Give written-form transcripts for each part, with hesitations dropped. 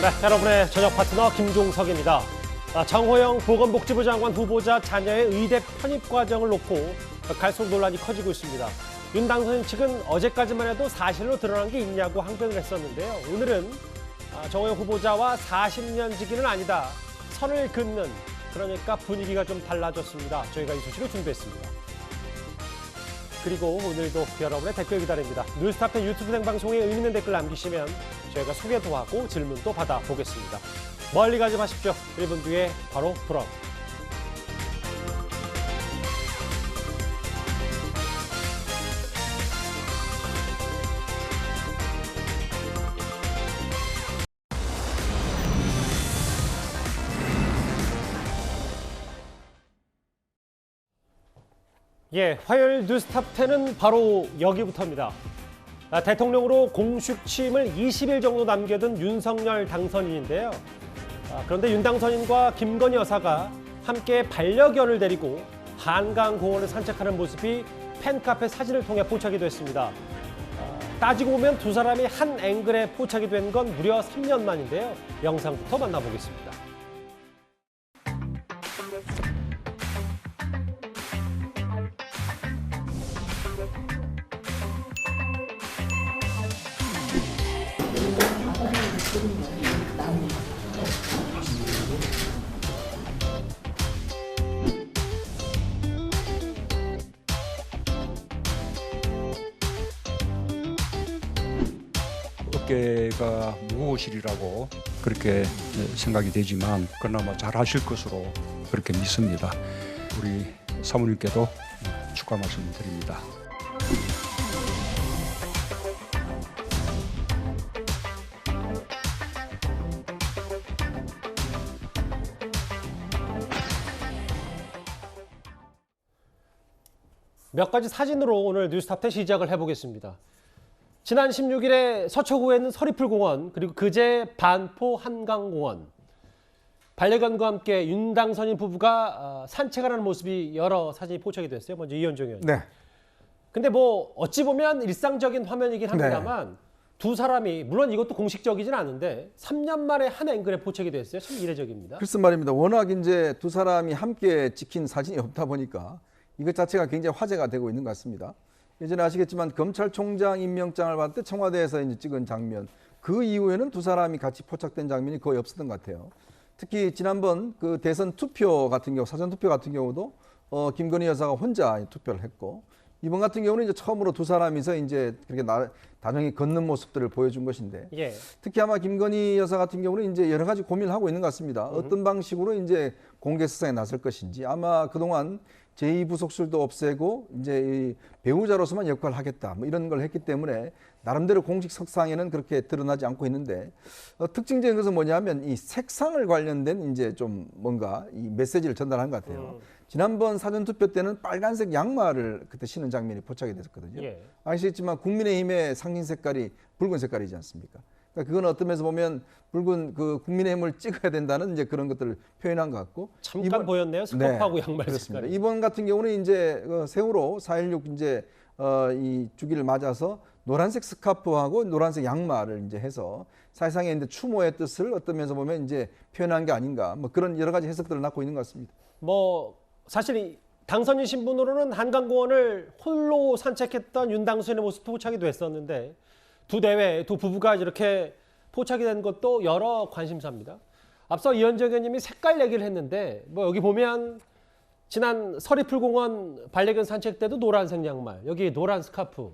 네, 여러분의 저녁 파트너 김종석입니다. 정호영 보건복지부 장관 후보자 자녀의 의대 편입 과정을 놓고 갈속 논란이 커지고 있습니다. 윤 당선인 측은 어제까지만 해도 사실로 드러난 게 있냐고 항변을 했었는데요. 오늘은 정호영 후보자와 40년 지기는 아니다. 선을 긋는, 그러니까 분위기가 좀 달라졌습니다. 저희가 이 소식을 준비했습니다. 그리고 오늘도 여러분의 댓글 기다립니다. 뉴스타파 유튜브 생방송에 의미 있는 댓글 남기시면 저희가 소개도 하고 질문도 받아보겠습니다. 멀리 가지 마십시오. 1분 뒤에 바로 돌아옵니다. 예, 화요일 뉴스탑10은 바로 여기부터입니다. 대통령으로 공식 취임을 20일 정도 남겨둔 윤석열 당선인인데요. 그런데 윤 당선인과 김건희 여사가 함께 반려견을 데리고 한강공원을 산책하는 모습이 팬카페 사진을 통해 포착이 됐습니다. 따지고 보면 두 사람이 한 앵글에 포착이 된 건 무려 3년 만인데요. 영상부터 만나보겠습니다. 어깨가 무거우시리라고 그렇게 생각이 되지만 그나마 잘하실 것으로 그렇게 믿습니다. 우리 사모님께도 축하 말씀드립니다. 몇 가지 사진으로 오늘 뉴스탑10 시작을 해보겠습니다. 지난 16일에 서초구에 있는 서리풀공원, 그리고 그제 반포 한강공원. 반려견과 함께 윤 당선인 부부가 산책하는 모습이 여러 사진이 포착이 됐어요. 먼저 이현정 의원님. 네. 근데 뭐 어찌 보면 일상적인 화면이긴 합니다만 두 사람이, 물론 이것도 공식적이진 않은데 3년 만에 한 앵글에 포착이 됐어요. 참 이례적입니다. 글쎄 말입니다. 워낙 이제 두 사람이 함께 찍힌 사진이 없다 보니까 이것 자체가 굉장히 화제가 되고 있는 것 같습니다. 예전에 아시겠지만 검찰총장 임명장을 받을 때 청와대에서 이제 찍은 장면, 그 이후에는 두 사람이 같이 포착된 장면이 거의 없었던 것 같아요. 특히 지난번 그 대선 투표 같은 경우, 사전 투표 같은 경우도 김건희 여사가 혼자 투표를 했고, 이번 같은 경우는 이제 처음으로 두 사람이서 이제 그렇게 다정히 걷는 모습들을 보여준 것인데, 예. 특히 아마 김건희 여사 같은 경우는 이제 여러 가지 고민을 하고 있는 것 같습니다. 어떤 방식으로 이제 공개 수사에 나설 것인지, 아마 그동안 제2부속실도 없애고 이제 이 배우자로서만 역할을 하겠다, 뭐 이런 걸 했기 때문에 나름대로 공식 석상에는 그렇게 드러나지 않고 있는데, 특징적인 것은 뭐냐면 이 색상을 관련된 이제 좀 뭔가 이 메시지를 전달한 것 같아요. 지난번 사전투표 때는 빨간색 양말을 그때 신은 장면이 포착이 됐었거든요. 예. 아시겠지만 국민의힘의 상징 색깔이 붉은 색깔이지 않습니까? 그러니까 그건 어떤 면에서 보면 붉은 그 국민의힘을 찍어야 된다는 이제 그런 것들을 표현한 것 같고, 잠깐 보였네요. 스커프하고 양말 그렇습니다. 색깔이. 이번 같은 경우는 이제 세월호 4.16 이제 이 주기를 맞아서 노란색 스카프하고 노란색 양말을 이제 해서 사실상의 이제 추모의 뜻을 어떤 면에서 보면 이제 표현한 게 아닌가, 뭐 그런 여러 가지 해석들을 낳고 있는 것 같습니다. 뭐 사실 당선인 신분으로는 한강공원을 홀로 산책했던 윤 당선인의 모습 포착이 됐었는데, 두 대회, 두 부부가 이렇게 포착이 된 것도 여러 관심사입니다. 앞서 이현정 의원님이 색깔 얘기를 했는데, 뭐 여기 보면 지난 서리풀공원 반려견 산책 때도 노란색 양말, 여기 노란 스카프.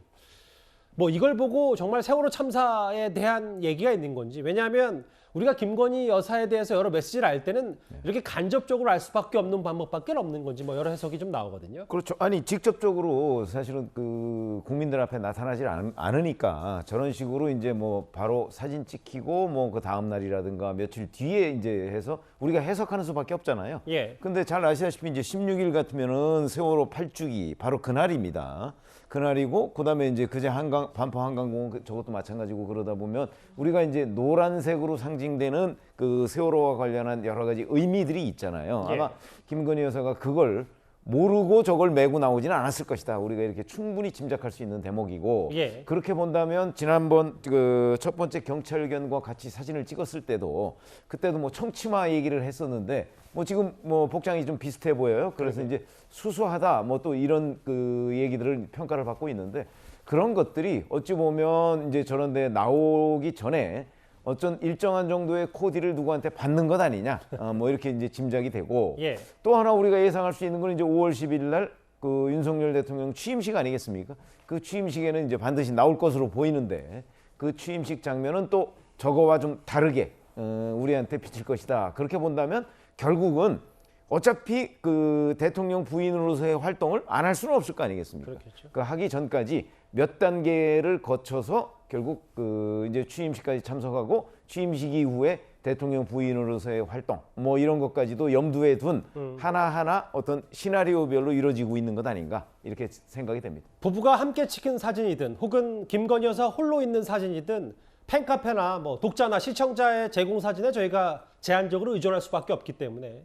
뭐 이걸 보고 정말 세월호 참사에 대한 얘기가 있는 건지, 왜냐하면 우리가 김건희 여사에 대해서 여러 메시지를 알 때는 이렇게 간접적으로 알 수밖에 없는 방법밖에 없는 건지, 뭐 여러 해석이 좀 나오거든요. 그렇죠. 아니 직접적으로 사실은 그 국민들 앞에 나타나지 않으니까 저런 식으로 이제 뭐 바로 사진 찍히고 뭐 그 다음 날이라든가 며칠 뒤에 이제 해서 우리가 해석하는 수밖에 없잖아요. 예. 근데 잘 아시다시피 이제 16일 같으면은 세월호 8주기 바로 그날입니다. 그날이고, 그다음에 이제 그제 반포 한강공원 저것도 마찬가지고, 그러다 보면 우리가 이제 노란색으로 상징되는 그 세월호와 관련한 여러 가지 의미들이 있잖아요. 예. 아마 김건희 여사가 그걸 모르고 저걸 메고 나오지는 않았을 것이다. 우리가 이렇게 충분히 짐작할 수 있는 대목이고 예. 그렇게 본다면 지난번 그 첫 번째 경찰견과 같이 사진을 찍었을 때도 그때도 뭐 청치마 얘기를 했었는데 뭐 지금 뭐 복장이 좀 비슷해 보여요. 그래서 이제 수수하다 뭐 또 이런 그 얘기들을 평가를 받고 있는데 그런 것들이 어찌 보면 이제 저런 데 나오기 전에 어떤 일정한 정도의 코디를 누구한테 받는 것 아니냐, 뭐 이렇게 이제 짐작이 되고 예. 또 하나 우리가 예상할 수 있는 건 이제 5월 10일 날 그 윤석열 대통령 취임식 아니겠습니까? 그 취임식에는 이제 반드시 나올 것으로 보이는데 그 취임식 장면은 또 저거와 좀 다르게 우리한테 비칠 것이다. 그렇게 본다면 결국은 어차피 그 대통령 부인으로서의 활동을 안 할 수는 없을 거 아니겠습니까? 그렇겠죠. 그 하기 전까지 몇 단계를 거쳐서 결국 그 이제 취임식까지 참석하고 취임식 이후에 대통령 부인으로서의 활동 뭐 이런 것까지도 염두에 둔 하나하나 어떤 시나리오별로 이루어지고 있는 것 아닌가 이렇게 생각이 됩니다. 부부가 함께 찍힌 사진이든 혹은 김건희 여사 홀로 있는 사진이든 팬카페나 뭐 독자나 시청자의 제공 사진에 저희가 제한적으로 의존할 수밖에 없기 때문에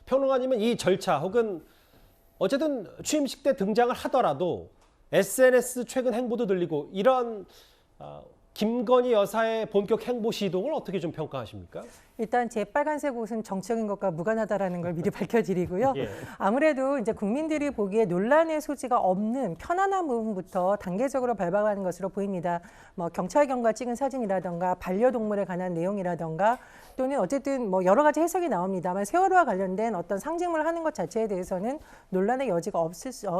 평론가님은 이 절차 혹은 어쨌든 취임식 때 등장을 하더라도 SNS 최근 행보도 들리고 이런 김건희 여사의 본격 행보 시동을 어떻게 좀 평가하십니까? 일단 제 빨간색 옷은 정치적인 것과 무관하다라는 걸 미리 밝혀드리고요. 예. 아무래도 이제 국민들이 보기에 논란의 소지가 없는 편안한 부분부터 단계적으로 밟아가는 것으로 보입니다. 뭐 경찰견과 찍은 사진이라던가 반려동물에 관한 내용이라던가 또는 어쨌든 뭐 여러 가지 해석이 나옵니다만 세월호와 관련된 어떤 상징을 하는 것 자체에 대해서는 논란의 여지가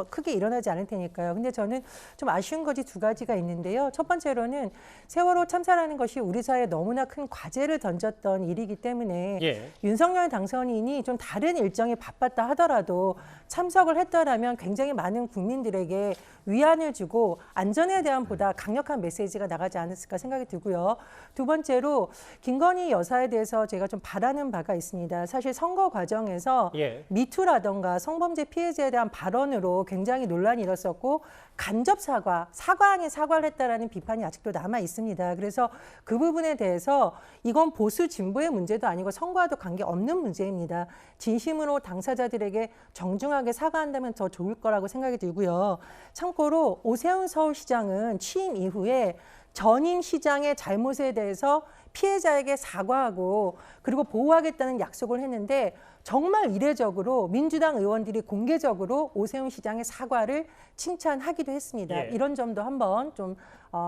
크게 일어나지 않을 테니까요. 근데 저는 좀 아쉬운 것이 두 가지가 있는데요. 첫 번째로는 세월호 참사라는 것이 우리 사회에 너무나 큰 과제를 던졌던 일이기 때문에 예. 윤석열 당선인이 좀 다른 일정이 바빴다 하더라도 참석을 했더라면 굉장히 많은 국민들에게 위안을 주고 안전에 대한 보다 강력한 메시지가 나가지 않았을까 생각이 들고요. 두 번째로 김건희 여사에 대해서 제가 좀 바라는 바가 있습니다. 사실 선거 과정에서 예. 미투라던가 성범죄 피해자에 대한 발언으로 굉장히 논란이 일었었고 간접 사과 아닌 사과를 했다라는 비판이 아직도 남아 있습니다. 그래서 그 부분에 대해서 이건 보수 진보의 문제도 아니고 선거와도 관계없는 문제입니다. 진심으로 당사자들에게 정중하게 사과한다면 더 좋을 거라고 생각이 들고요. 참고로 오세훈 서울시장은 취임 이후에 전임 시장의 잘못에 대해서 피해자에게 사과하고 그리고 보호하겠다는 약속을 했는데 정말 이례적으로 민주당 의원들이 공개적으로 오세훈 시장의 사과를 칭찬하기도 했습니다. 예. 이런 점도 한번 좀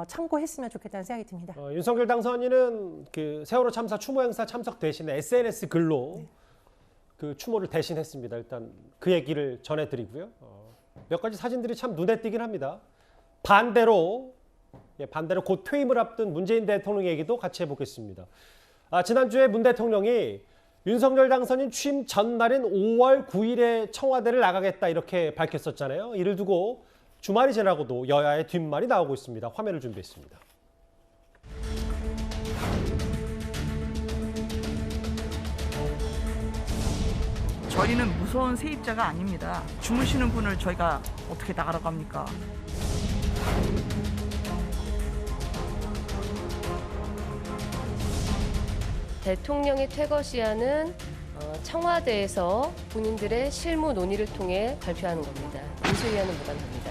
참고했으면 좋겠다는 생각이 듭니다. 윤석열 당선인은 그 세월호 참사 추모 행사 참석 대신에 SNS 글로 그 추모를 대신했습니다. 일단 그 얘기를 전해드리고요. 몇 가지 사진들이 참 눈에 띄긴 합니다. 반대로 곧 퇴임을 앞둔 문재인 대통령 얘기도 같이 해보겠습니다. 지난주에 문 대통령이 윤석열 당선인 취임 전날인 5월 9일에 청와대를 나가겠다 이렇게 밝혔었잖아요. 이를 두고 주말이 지나고도 여야의 뒷말이 나오고 있습니다. 화면을 준비했습니다. 저희는 무서운 세입자가 아닙니다. 주무시는 분을 저희가 어떻게 나가라고 합니까? 대통령의 퇴거 시한은 청와대에서 본인들의 실무 논의를 통해 발표하는 겁니다. 인수위와는 무관합니다.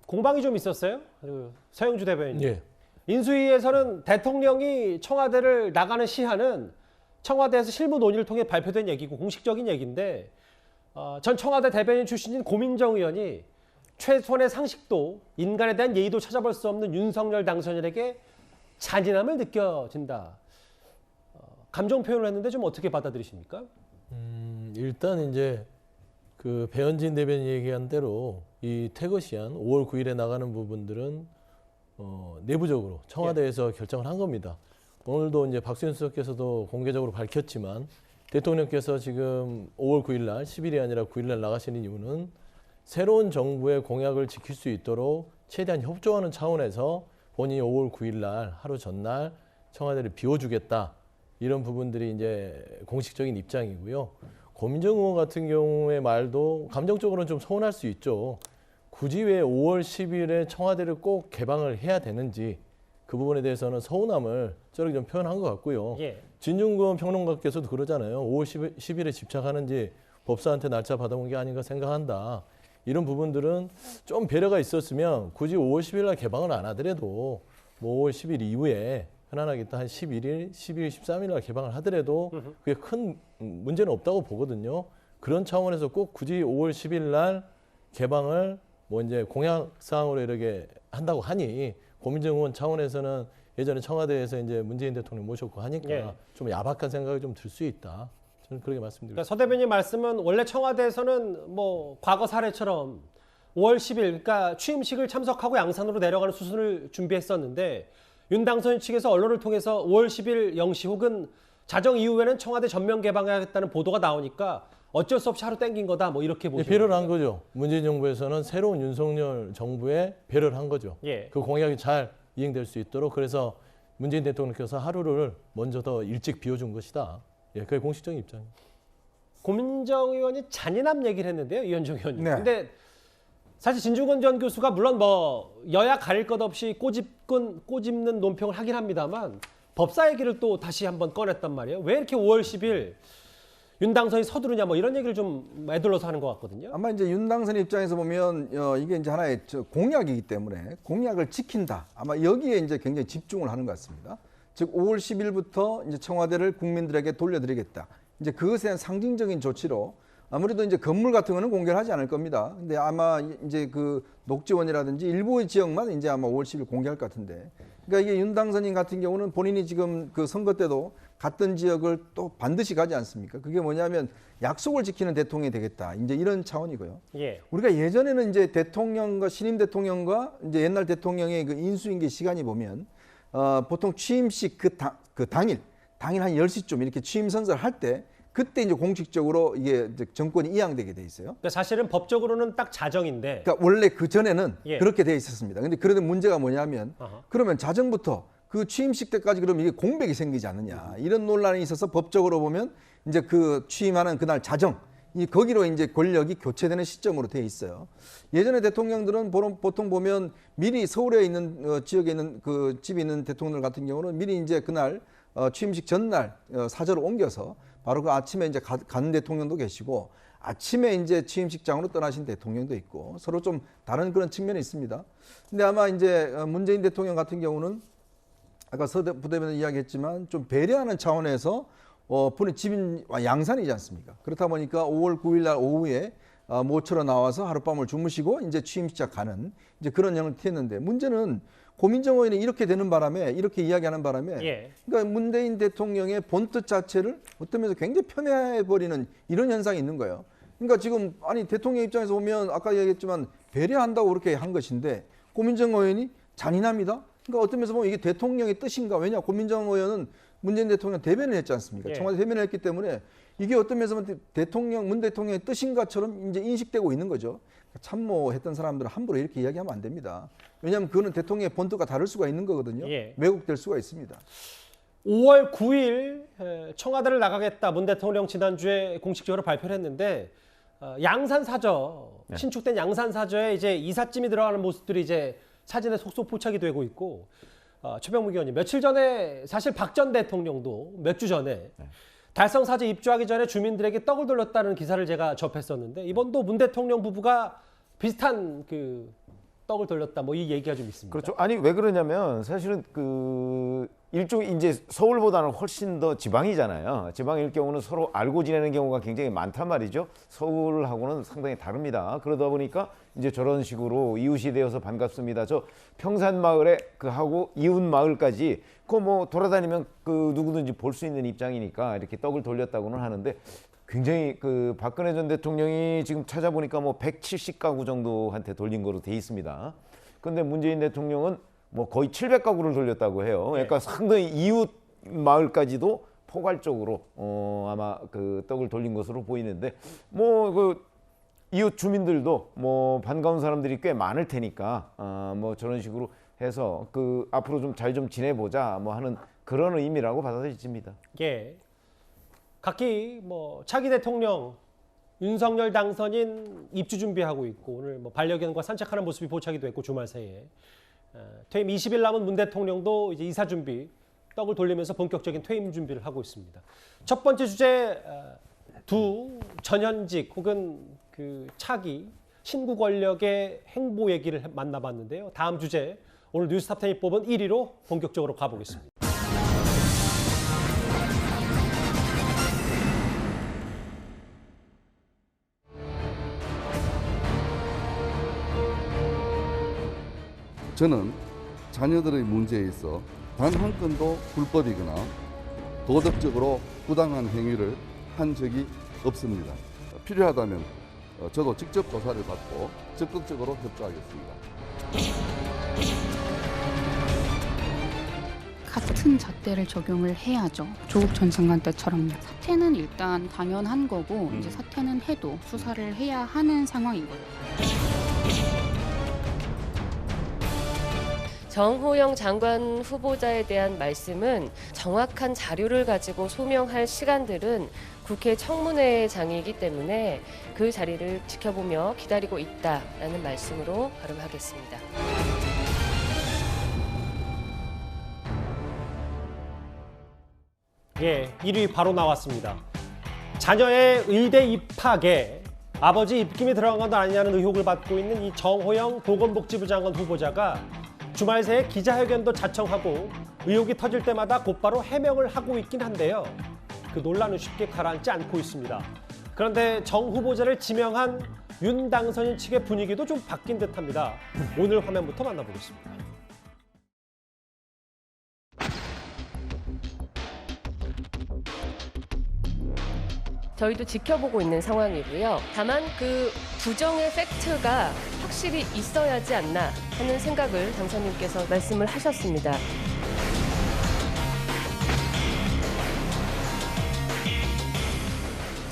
공방이 좀 있었어요. 서영주 대변인. 예. 인수위에서는 대통령이 청와대를 나가는 시한은 청와대에서 실무 논의를 통해 발표된 얘기고 공식적인 얘기인데 전 청와대 대변인 출신인 고민정 의원이 최소한의 상식도 인간에 대한 예의도 찾아볼 수 없는 윤석열 당선인에게 잔인함을 느껴진다. 감정 표현을 했는데 좀 어떻게 받아들이십니까? 일단 이제 그 배현진 대변인 얘기한 대로 이 퇴거 시한 5월 9일에 나가는 부분들은 내부적으로 청와대에서 결정을 한 겁니다. 오늘도 이제 박수현 수석께서도 공개적으로 밝혔지만 대통령께서 지금 5월 9일 날 10일이 아니라 9일 날 나가시는 이유는 새로운 정부의 공약을 지킬 수 있도록 최대한 협조하는 차원에서 본인이 5월 9일 날 하루 전날 청와대를 비워주겠다 이런 부분들이 이제 공식적인 입장이고요. 고민정 의원 같은 경우의 말도 감정적으로는 좀 서운할 수 있죠. 굳이 왜 5월 10일에 청와대를 꼭 개방을 해야 되는지 그 부분에 대해서는 서운함을 저렇게 좀 표현한 것 같고요. 예. 진중권 평론가께서도 그러잖아요. 5월 10일에 집착하는지 법사한테 날짜 받아본 게 아닌가 생각한다. 이런 부분들은 좀 배려가 있었으면 굳이 5월 10일 날 개방을 안 하더라도 뭐 5월 10일 이후에 편안하게 한 11일, 12일, 13일 날 개방을 하더라도 그게 큰 문제는 없다고 보거든요. 그런 차원에서 꼭 굳이 5월 10일 날 개방을 뭐 이제 공약사항으로 이렇게 한다고 하니 고민정 의원 차원에서는 예전에 청와대에서 이제 문재인 대통령 모셨고 하니까 예. 좀 야박한 생각이 좀 들 수 있다. 저는 그렇게 말씀드립니다. 그러니까 서 대변인 말씀은 원래 청와대에서는 뭐 과거 사례처럼 5월 10일 그러니까 취임식을 참석하고 양산으로 내려가는 수순을 준비했었는데 윤 당선인 측에서 언론을 통해서 5월 10일 0시 혹은 자정 이후에는 청와대 전면 개방하겠다는 보도가 나오니까 어쩔 수 없이 하루 땡긴 거다 뭐 이렇게 보시는 배려를 한 거죠. 문재인 정부에서는 새로운 윤석열 정부에 배려를 한 거죠. 예. 그 공약이 잘 이행될 수 있도록 그래서 문재인 대통령께서 하루를 먼저 더 일찍 비워준 것이다. 예, 그게 공식적인 입장입니다. 고민정 의원이 잔인함 얘기를 했는데요, 이현종 의원님. 네. 근데 사실 진중권 전 교수가 물론 뭐 여야 가릴 것 없이 꼬집는 논평을 하긴 합니다만 법사 얘기를 또 다시 한번 꺼냈단 말이에요. 왜 이렇게 5월 10일 윤 당선이 서두르냐 뭐 이런 얘기를 좀 애들러서 하는 것 같거든요. 아마 이제 윤 당선 입장에서 보면 이게 이제 하나의 공약이기 때문에 공약을 지킨다. 아마 여기에 이제 굉장히 집중을 하는 것 같습니다. 즉 5월 10일부터 이제 청와대를 국민들에게 돌려드리겠다. 이제 그것에 대한 상징적인 조치로 아무래도 이제 건물 같은 거는 공개를 하지 않을 겁니다. 근데 아마 이제 그 녹지원이라든지 일부의 지역만 이제 아마 5월 10일 공개할 것 같은데. 그러니까 이게 윤 당선인 같은 경우는 본인이 지금 그 선거 때도 갔던 지역을 또 반드시 가지 않습니까? 그게 뭐냐면 약속을 지키는 대통령이 되겠다. 이제 이런 차원이고요. 예. 우리가 예전에는 이제 대통령과 신임 대통령과 이제 옛날 대통령의 그 인수인계 시간이 보면 보통 취임식 그 당일 한 10시쯤 이렇게 취임 선서를 할 때 그때 이제 공식적으로 이게 이제 정권이 이양되게 돼 있어요. 그러니까 사실은 법적으로는 딱 자정인데. 그러니까 원래 그 전에는 예. 그렇게 돼 있었습니다. 근데 그런데 문제가 뭐냐면 어허. 그러면 자정부터 그 취임식 때까지 그러면 이게 공백이 생기지 않느냐 이런 논란이 있어서 법적으로 보면 이제 그 취임하는 그날 자정 거기로 이제 권력이 교체되는 시점으로 돼 있어요. 예전에 대통령들은 보통 보면 미리 서울에 있는 지역에 있는 그 집이 있는 대통령 같은 경우는 미리 이제 그날 취임식 전날 사저로 옮겨서 바로 그 아침에 이제 간 대통령도 계시고 아침에 이제 취임식장으로 떠나신 대통령도 있고 서로 좀 다른 그런 측면이 있습니다. 근데 아마 이제 문재인 대통령 같은 경우는 아까 서 부대변인 이야기했지만 좀 배려하는 차원에서 본인 집인 양산이지 않습니까? 그렇다 보니까 5월 9일 날 오후에 모처로 나와서 하룻밤을 주무시고 이제 취임식 가는 이제 그런 형을 튀었는데 문제는 고민정 의원이 이렇게 되는 바람에 이렇게 이야기하는 바람에 예. 그러니까 문재인 대통령의 본뜻 자체를 어떤 면에서 굉장히 편애해버리는 이런 현상이 있는 거예요. 그러니까 지금 아니 대통령 입장에서 보면 아까 얘기했지만 배려한다고 그렇게 한 것인데 고민정 의원이 잔인합니다. 그러니까 어떤 면에서 보면 이게 대통령의 뜻인가? 왜냐 고민정 의원은 문재인 대통령 대변을 했지 않습니까? 예. 청와대 대변을 했기 때문에 이게 어떤 면에서 보면 문 대통령의 뜻인가처럼 이제 인식되고 있는 거죠. 참모했던 사람들은 함부로 이렇게 이야기하면 안 됩니다. 왜냐하면 그거는 대통령의 본뜻과 다를 수가 있는 거거든요. 예. 왜곡될 수가 있습니다. 5월 9일 청와대를 나가겠다 문 대통령 지난주에 공식적으로 발표를 했는데 양산 사저 신축된 양산 사저에 이제 이삿짐이 들어가는 모습들이 이제 사진에 속속 포착이 되고 있고 최병무 의원님 며칠 전에 사실 박 전 대통령도 몇 주 전에 달성 사저 입주하기 전에 주민들에게 떡을 돌렸다는 기사를 제가 접했었는데 이번도 문 대통령 부부가 비슷한 그 떡을 돌렸다 뭐 이 얘기가 좀 있습니다. 그렇죠. 아니 왜 그러냐면 사실은 그 일종의 이제 서울보다는 훨씬 더 지방이잖아요. 지방일 경우는 서로 알고 지내는 경우가 굉장히 많단 말이죠. 서울하고는 상당히 다릅니다. 그러다 보니까 이제 저런 식으로 이웃이 되어서 반갑습니다. 저 평산마을에 그 하고 이웃 마을까지 그 뭐 돌아다니면 그 누구든지 볼 수 있는 입장이니까 이렇게 떡을 돌렸다고는 하는데 굉장히 그 박근혜 전 대통령이 지금 찾아보니까 뭐 170가구 정도한테 돌린 거로 돼 있습니다. 그런데 문재인 대통령은 뭐 거의 700가구를 돌렸다고 해요. 그러니까 상당히 이웃 마을까지도 포괄적으로 아마 그 떡을 돌린 것으로 보이는데 뭐 그 이웃 주민들도 뭐 반가운 사람들이 꽤 많을 테니까 뭐 저런 식으로 해서 그 앞으로 좀 잘 좀 지내보자 뭐 하는 그런 의미라고 받아들여집니다. 예. 각기 뭐 차기 대통령 윤석열 당선인 입주 준비하고 있고 오늘 뭐 반려견과 산책하는 모습이 포착이 됐고 주말 새에 퇴임 20일 남은 문 대통령도 이제 이사 준비 떡을 돌리면서 본격적인 퇴임 준비를 하고 있습니다. 첫 번째 주제 두 전현직 혹은 그 차기 신구 권력의 행보 얘기를 만나봤는데요. 다음 주제 오늘 뉴스탑10이 뽑은 1위로 본격적으로 가보겠습니다. 저는 자녀들의 문제에 있어 단 한 건도 불법이거나 도덕적으로 부당한 행위를 한 적이 없습니다. 필요하다면 저도 직접 조사를 받고 적극적으로 협조하겠습니다. 같은 잣대를 적용을 해야죠. 조국 전 장관 때처럼요. 사퇴는 일단 당연한 거고 이제 사퇴는 해도 수사를 해야 하는 상황인 거예요. 정호영 장관 후보자에 대한 말씀은 정확한 자료를 가지고 소명할 시간들은 국회 청문회장이기 때문에 그 자리를 지켜보며 기다리고 있다라는 말씀으로 발언하겠습니다. 예, 1위 바로 나왔습니다. 자녀의 의대 입학에 아버지 입김이 들어간 건 아니냐는 의혹을 받고 있는 이 정호영 보건복지부 장관 후보자가 주말 새에 기자회견도 자청하고 의혹이 터질 때마다 곧바로 해명을 하고 있긴 한데요. 그 논란은 쉽게 가라앉지 않고 있습니다. 그런데 정 후보자를 지명한 윤 당선인 측의 분위기도 좀 바뀐 듯합니다. 오늘 화면부터 만나보겠습니다. 저희도 지켜보고 있는 상황이고요. 다만 그 부정의 팩트가 확실히 있어야지 않나 하는 생각을 당선인께서 말씀을 하셨습니다.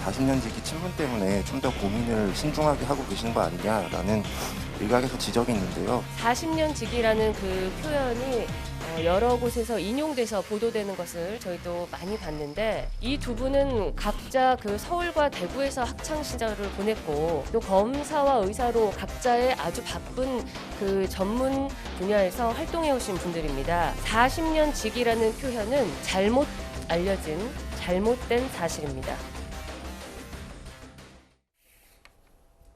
(40년지기) 친분 때문에 좀 더 고민을 신중하게 하고 계시는 거 아니냐라는 일각에서 지적이 있는데요. 40년지기라는 그 표현이 여러 곳에서 인용돼서 보도되는 것을 저희도 많이 봤는데 이 두 분은 각자 그 서울과 대구에서 학창 시절을 보냈고 또 검사와 의사로 각자의 아주 바쁜 그 전문 분야에서 활동해 오신 분들입니다. 40년지기라는 표현은 잘못 알려진 잘못된 사실입니다.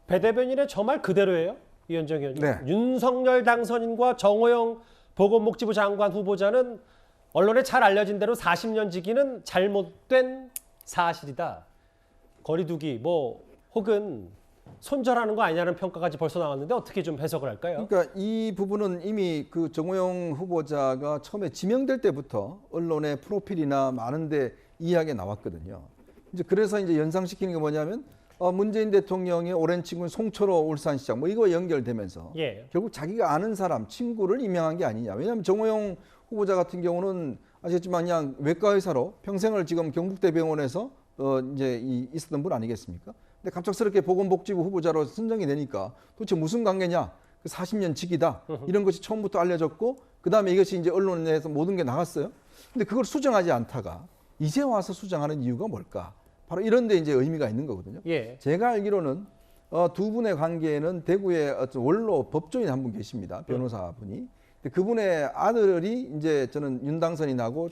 배 대변인의 저 말 그대로예요, 이현정 의원님. 네. 윤석열 당선인과 정호영 보건복지부 장관 후보자는 언론에 잘 알려진 대로 40년지기는 잘못된 사실이다. 거리두기 뭐 혹은 손절하는 거 아니냐는 평가까지 벌써 나왔는데 어떻게 좀 해석을 할까요? 그러니까 이 부분은 이미 그 정호영 후보자가 처음에 지명될 때부터 언론의 프로필이나 많은데 이야기가 나왔거든요. 이제 그래서 이제 연상시키는 게 뭐냐면 문재인 대통령의 오랜 친구인 송철호 울산시장 뭐 이거 연결되면서 예. 결국 자기가 아는 사람 친구를 임명한 게 아니냐. 왜냐하면 정호영 후보자 같은 경우는 아시겠지만 그냥 외과 의사로 평생을 지금 경북대병원에서 이제 있었던 분 아니겠습니까? 근데 갑작스럽게 보건복지부 후보자로 선정이 되니까 도대체 무슨 관계냐? 그 40년 직이다. 이런 것이 처음부터 알려졌고 그다음에 이것이 이제 언론에서 모든 게 나갔어요. 근데 그걸 수정하지 않다가 이제 와서 수정하는 이유가 뭘까? 바로 이런 데 이제 의미가 있는 거거든요. 예. 제가 알기로는 두 분의 관계에는 대구에 어떤 원로 법조인 한 분 계십니다. 변호사분이. 그분의 아들이 이제 저는 윤 당선인하고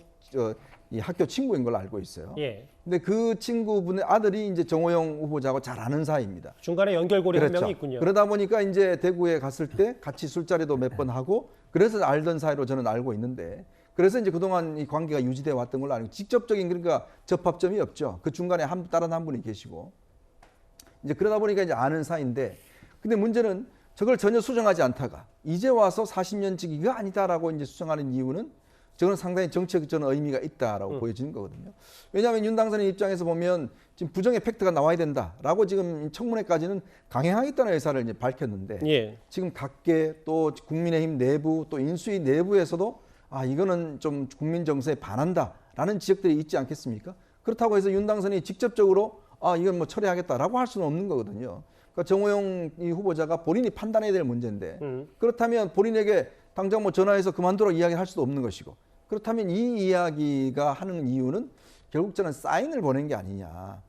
이 학교 친구인 걸로 알고 있어요. 예. 근데 그 친구분의 아들이 이제 정호영 후보자하고 잘 아는 사이입니다. 중간에 연결고리 한 그렇죠. 명이 있군요. 그러다 보니까 이제 대구에 갔을 때 같이 술자리도 몇 번 하고 그래서 알던 사이로 저는 알고 있는데 그래서 이제 그동안 이 관계가 유지돼 왔던 걸로 알고 직접적인 그러니까 접합점이 없죠. 그 중간에 다른 한 분이 계시고 이제 그러다 보니까 이제 아는 사이인데 근데 문제는 저걸 전혀 수정하지 않다가 이제 와서 40년지기가 아니다라고 이제 수정하는 이유는 저는 상당히 정치적 의미가 있다라고 보여지는 거거든요. 왜냐하면 윤 당선인 입장에서 보면 지금 부정의 팩트가 나와야 된다라고 지금 청문회까지는 강행하겠다는 의사를 이제 밝혔는데 예. 지금 각계 또 국민의힘 내부 또 인수위 내부에서도 이거는 좀 국민 정서에 반한다라는 지적들이 있지 않겠습니까? 그렇다고 해서 윤 당선인이 직접적으로 이건 뭐 처리하겠다라고 할 수는 없는 거거든요. 그러니까 정호영 이 후보자가 본인이 판단해야 될 문제인데 그렇다면 본인에게 당장 뭐 전화해서 그만두라 이야기할 수도 없는 것이고 그렇다면 이 이야기가 하는 이유는 결국 저는 사인을 보낸 게 아니냐.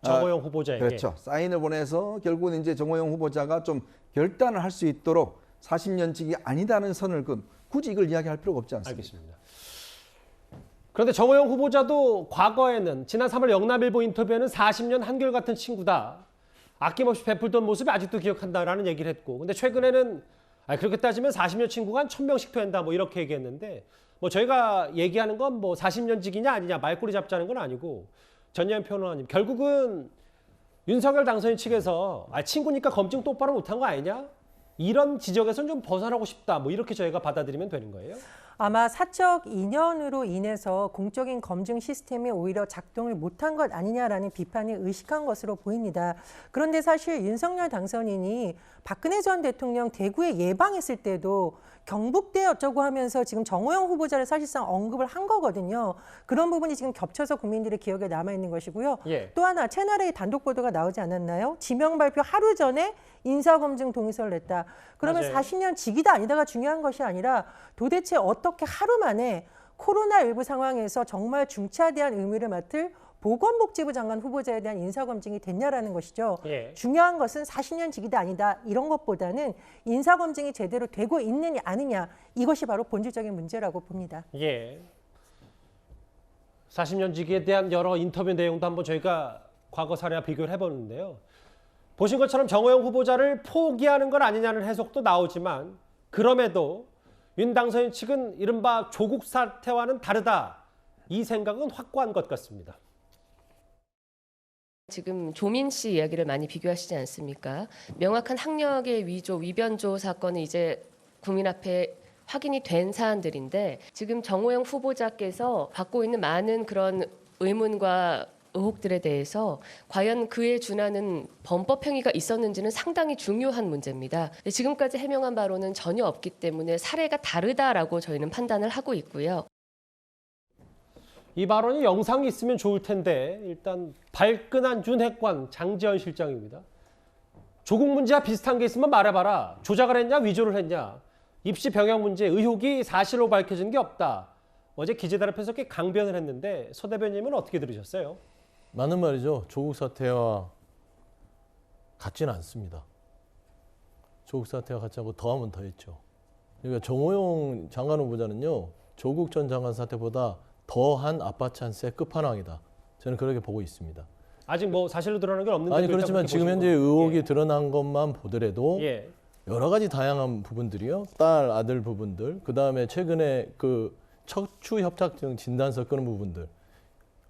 정호영 후보자에게. 그렇죠. 사인을 보내서 결국은 이제 정호영 후보자가 좀 결단을 할 수 있도록 40년직이 아니다는 선을 굳이 이걸 이야기할 필요가 없지 않습니다. 알겠습니다. 그런데 정호영 후보자도 과거에는 지난 3월 영남일보 인터뷰에는 40년 한결같은 친구다. 아낌없이 베풀던 모습이 아직도 기억한다라는 얘기를 했고, 근데 최근에는 그렇게 따지면 40년 친구가 한 1000명씩 된다 뭐 이렇게 얘기했는데, 뭐 저희가 얘기하는 건 뭐 40년 지기냐 아니냐 말꼬리 잡자는 건 아니고, 전예현 평론가님 결국은 윤석열 당선인 측에서 친구니까 검증 똑바로 못한 거 아니냐? 이런 지적에서는 좀 벗어나고 싶다. 뭐 이렇게 저희가 받아들이면 되는 거예요? 아마 사적 인연으로 인해서 공적인 검증 시스템이 오히려 작동을 못한 것 아니냐라는 비판이 의식한 것으로 보입니다. 그런데 사실 윤석열 당선인이 박근혜 전 대통령 대구에 예방했을 때도 경북대 어쩌고 하면서 지금 정호영 후보자를 사실상 언급을 한 거거든요. 그런 부분이 지금 겹쳐서 국민들의 기억에 남아있는 것이고요. 예. 또 하나 채널A 단독 보도가 나오지 않았나요? 지명 발표 하루 전에 인사검증 동의서를 냈다. 그러면 맞아요. 40년 지기다 아니다가 중요한 것이 아니라 도대체 어떻게 하루 만에 코로나19 상황에서 정말 중차대한 의미를 맡을 보건복지부 장관 후보자에 대한 인사검증이 됐냐라는 것이죠. 예. 중요한 것은 40년 지기다 아니다 이런 것보다는 인사검증이 제대로 되고 있느냐 아니냐 이것이 바로 본질적인 문제라고 봅니다. 예. 40년 지기에 대한 여러 인터뷰 내용도 한번 저희가 과거 사례와 비교를 해보는데요. 보신 것처럼 정호영 후보자를 포기하는 건 아니냐는 해석도 나오지만, 그럼에도 윤 당선인 측은 이른바 조국 사태와는 다르다. 이 생각은 확고한 것 같습니다. 지금 조민 씨 이야기를 많이 비교하시지 않습니까? 명확한 학력의 위조, 위변조 사건은 이제 국민 앞에 확인이 된 사안들인데, 지금 정호영 후보자께서 받고 있는 많은 그런 의문과 의혹들에 대해서 과연 그에 준하는 범법 행위가 있었는지는 상당히 중요한 문제입니다. 지금까지 해명한 바로는 전혀 없기 때문에 사례가 다르다라고 저희는 판단을 하고 있고요. 이 발언이 영상이 있으면 좋을 텐데, 일단 발끈한 윤핵관 장제원 실장입니다. 조국 문제와 비슷한 게 있으면 말해봐라. 조작을 했냐 위조를 했냐. 입시 병역 문제 의혹이 사실로 밝혀진 게 없다. 어제 기자들 앞에서 이렇게 강변을 했는데, 소 대변님은 어떻게 들으셨어요? 맞는 말이죠. 조국 사태와 같지는 않습니다. 조국 사태와 같지 않고 더하면 더했죠. 그러니까 정호영 장관 후보자는요, 조국 전 장관 사태보다 더한 아빠 찬스의 끝판왕이다. 저는 그렇게 보고 있습니다. 아직 뭐 사실로 드러나는 건 없는데. 아니 그렇지만 지금 현재 의혹이 예. 드러난 것만 보더라도 예. 여러 가지 다양한 부분들이요. 딸, 아들 부분들, 그 다음에 최근에 그 척추 협착증 진단서 끄는 부분들,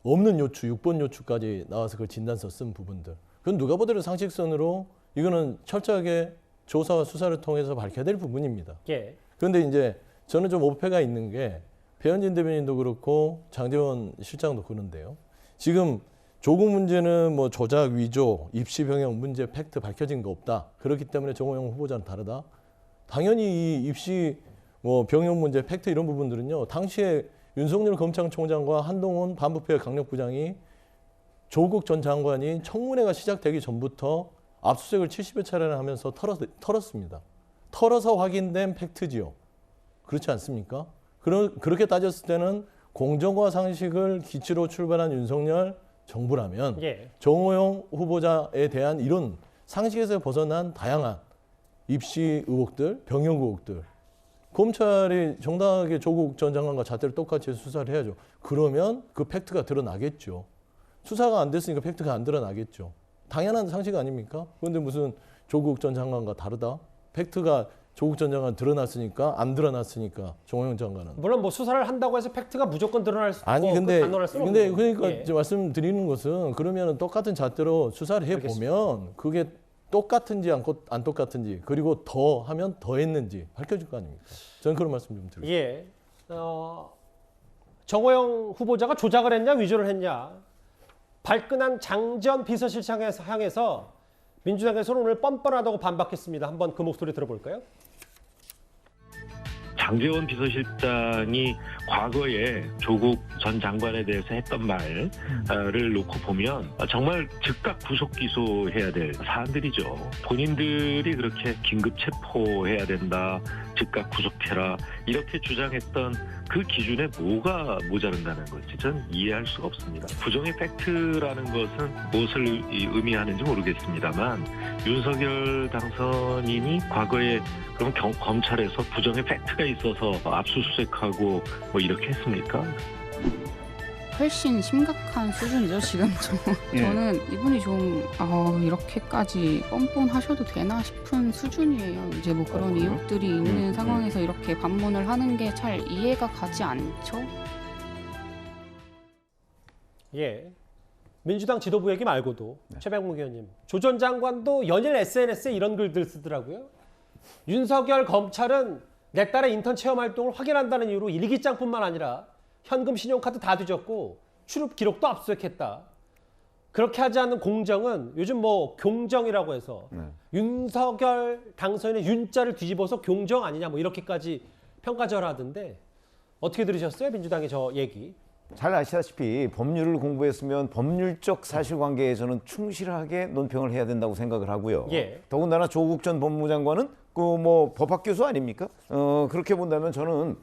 없는 요추, 6번 요추까지 나와서 그걸 진단서 쓴 부분들. 그건 누가 보더라도 상식선으로 이거는 철저하게 조사와 수사를 통해서 밝혀야 될 부분입니다. 예. 그런데 이제 저는 좀 오해가 있는 게 배현진 대변인도 그렇고 장제원 실장도 그런데요. 지금 조국 문제는 뭐 조작, 위조, 입시 병역 문제 팩트 밝혀진 거 없다. 그렇기 때문에 정호영 후보자는 다르다. 당연히 이 입시 뭐 병역 문제 팩트 이런 부분들은요. 당시에 윤석열 검찰총장과 한동훈 반부패 강력부장이 조국 전 장관이 청문회가 시작되기 전부터 압수수색을 70여 차례나 하면서 털었습니다. 털어서 확인된 팩트지요. 그렇지 않습니까? 그렇게 따졌을 때는 공정과 상식을 기치로 출발한 윤석열 정부라면 예. 정호영 후보자에 대한 이런 상식에서 벗어난 다양한 입시 의혹들, 병역 의혹들, 검찰이 정당하게 조국 전 장관과 잣대를 똑같이 수사를 해야죠. 그러면 그 팩트가 드러나겠죠. 수사가 안 됐으니까 팩트가 안 드러나겠죠. 당연한 상식 아닙니까? 그런데 무슨 조국 전 장관과 다르다? 팩트가 조국 전 장관 드러났으니까 안 드러났으니까 정호영 장관은. 물론 뭐 수사를 한다고 해서 팩트가 무조건 드러날 수도 아니 있고 근데 안 수는 없는 그러니까 예. 이제 말씀드리는 것은 그러면 똑같은 잣대로 수사를 해 보면 그게 똑같은지 안 똑같은지 그리고 더 하면 더 했는지 밝혀질 거 아닙니까? 저는 그런 말씀 좀 드리고 예. 정호영 후보자가 조작을 했냐 위조를 했냐. 발끈한 장제원 비서실장 향해서 민주당에서는 오늘 뻔뻔하다고 반박했습니다. 한번 그 목소리 들어볼까요? 장제원 비서실장이 과거에 조국 전 장관에 대해서 했던 말을 놓고 보면 정말 즉각 구속 기소해야 될 사안들이죠. 본인들이 그렇게 긴급 체포해야 된다, 즉각 구속해라 이렇게 주장했던 그 기준에 뭐가 모자른다는 건지 전 이해할 수가 없습니다. 부정의 팩트라는 것은 무엇을 의미하는지 모르겠습니다만 윤석열 당선인이 과거에 그럼 검찰에서 부정의 팩트가 있어서 압수수색하고 뭐 이렇게 했습니까? 훨씬 심각한 수준이죠. 지금 저는 이분이 좀 이렇게까지 뻔뻔하셔도 되나 싶은 수준이에요. 이제 뭐 그런 의혹들이 있는 상황에서 이렇게 반문을 하는 게 잘 이해가 가지 않죠. 예. 민주당 지도부 얘기 말고도 최병묵 의원님, 조 전 장관도 연일 SNS에 이런 글들 쓰더라고요. 윤석열 검찰은 내 딸의 인턴 체험 활동을 확인한다는 이유로 일기장뿐만 아니라 현금 신용카드 다 뒤졌고 출입 기록도 압수수색했다. 그렇게 하지 않는 공정은 요즘 뭐 경정이라고 해서 윤석열 당선인의 윤자를 뒤집어서 경정 아니냐 뭐 이렇게까지 평가절하던데 어떻게 들으셨어요? 민주당의 저 얘기. 잘 아시다시피 법률을 공부했으면 법률적 사실관계에 저는 충실하게 논평을 해야 된다고 생각을 하고요. 예. 더군다나 조국 전 법무장관은 그 뭐 법학 교수 아닙니까? 그렇게 본다면 저는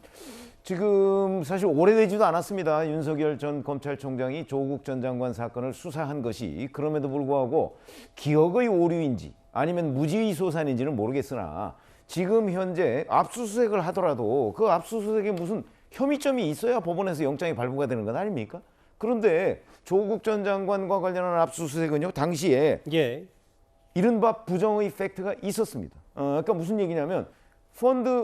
지금 사실 오래되지도 않았습니다. 윤석열 전 검찰총장이 조국 전 장관 사건을 수사한 것이. 그럼에도 불구하고 기억의 오류인지 아니면 무지의소산인지는 모르겠으나 지금 현재 압수수색을 하더라도 그 압수수색에 무슨 혐의점이 있어야 법원에서 영장이 발부가 되는 건 아닙니까? 그런데 조국 전 장관과 관련한 압수수색은요, 당시에 이른바 부정의 팩트가 있었습니다. 그러니까 무슨 얘기냐면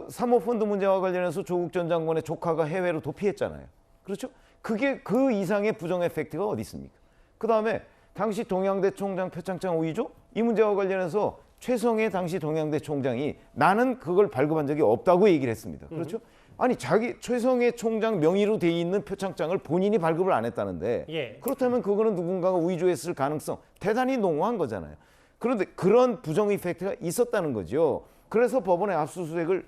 사모펀드 문제와 관련해서 조국 전 장관의 조카가 해외로 도피했잖아요. 그렇죠? 그게 그 이상의 부정의 팩트가 어디 있습니까? 그 다음에 당시 동양대 총장 표창장 위조 이 문제와 관련해서 최성해 당시 동양대 총장이 나는 그걸 발급한 적이 없다고 얘기를 했습니다. 그렇죠? 아니 최성해 총장 명의로 돼 있는 표창장을 본인이 발급을 안 했다는데 그렇다면 그거는 누군가가 위조했을 가능성 대단히 농후한 거잖아요. 그런데 그런 부정의 팩트가 있었다는 거죠. 그래서 법원에 압수수색을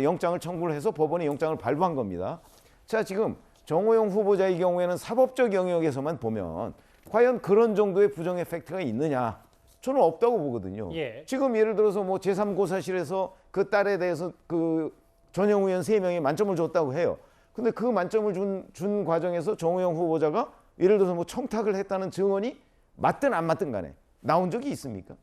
영장을 청구를 해서 법원이 영장을 발부한 겁니다. 자, 지금 정호영 후보자의 경우에는 사법적 영역에서만 보면 과연 그런 정도의 부정의 팩트가 있느냐? 저는 없다고 보거든요. 지금 예를 들어서 뭐 제3고사실에서 그 딸에 대해서 그 전영우 의원 3명이 만점을 줬다고 해요. 근데 그 만점을 준 과정에서 정호영 후보자가 예를 들어서 뭐 청탁을 했다는 증언이 맞든 안 맞든 간에 나온 적이 있습니까?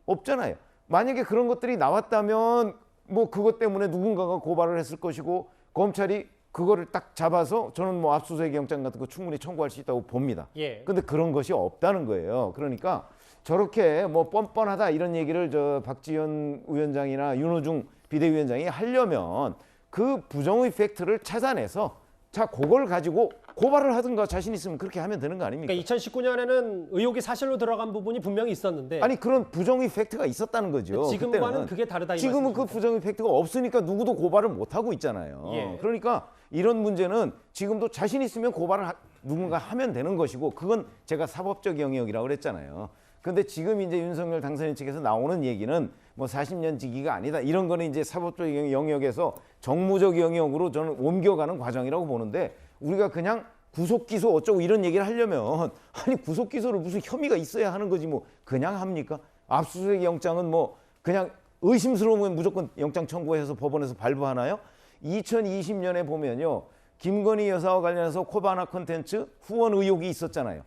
없잖아요. 만약에 그런 것들이 나왔다면 뭐 그것 때문에 누군가가 고발을 했을 것이고 검찰이 그거를 딱 잡아서 저는 뭐 압수수색 영장 같은 거 충분히 청구할 수 있다고 봅니다. 근데 그런 것이 없다는 거예요. 그러니까 저렇게 뭐 뻔뻔하다 이런 얘기를 저 박지원 위원장이나 윤호중 비대위원장이 하려면 그 부정의 팩트를 찾아내서 자 그걸 가지고 고발을 하든가 자신 있으면 그렇게 하면 되는 거 아닙니까? 그러니까 2019년에는 의혹이 사실로 들어간 부분이 분명히 있었는데 아니 그런 부정의 팩트가 있었다는 거죠. 지금과는 그때는. 그게 다르다. 지금은 그 부정의 팩트가 없으니까 누구도 고발을 못 하고 있잖아요. 그러니까 이런 문제는 지금도 자신 있으면 고발을 누군가 하면 되는 것이고 그건 제가 사법적 영역이라고 그랬잖아요. 근데 지금 이제 윤석열 당선인 측에서 나오는 얘기는 뭐 40년 지기가 아니다. 이런 거는 이제 사법적 영역에서 정무적 영역으로 저는 옮겨가는 과정이라고 보는데 우리가 그냥 구속 기소 어쩌고 이런 얘기를 하려면 아니 구속 기소를 무슨 혐의가 있어야 하는 거지 뭐 그냥 합니까? 압수수색 영장은 뭐 그냥 의심스러우면 무조건 영장 청구해서 법원에서 발부하나요? 2020년에 보면요. 김건희 여사와 관련해서 코바나 콘텐츠 후원 의혹이 있었잖아요.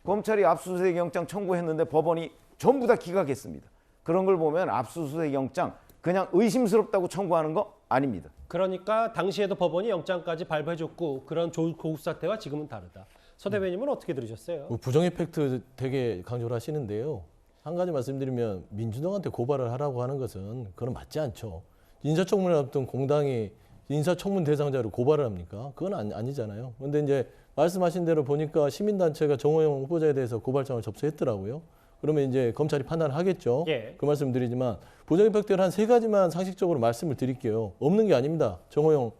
검찰이 압수수색 영장 청구했는데 법원이 전부 다 기각했습니다. 그런 걸 보면 압수수색 영장 그냥 의심스럽다고 청구하는 거 아닙니다. 그러니까 당시에도 법원이 영장까지 발부해줬고 그런 조국 사태와 지금은 다르다. 서 대변인은 어떻게 들으셨어요? 부정의 팩트 되게 강조를 하시는데요. 한 가지 말씀드리면 민주당한테 고발을 하라고 하는 것은 그건 맞지 않죠. 인사청문회를 앞둔 공당이 인사청문 대상자로 고발을 합니까? 그건 아니잖아요. 그런데 이제 말씀하신 대로 보니까 시민단체가 정호영 후보자에 대해서 고발장을 접수했더라고요. 그러면 이제 검찰이 판단을 하겠죠. 그 말씀 드리지만 부정의 팩트를 한 3가지만 상식적으로 말씀을 드릴게요. 없는 게 아닙니다. 정호영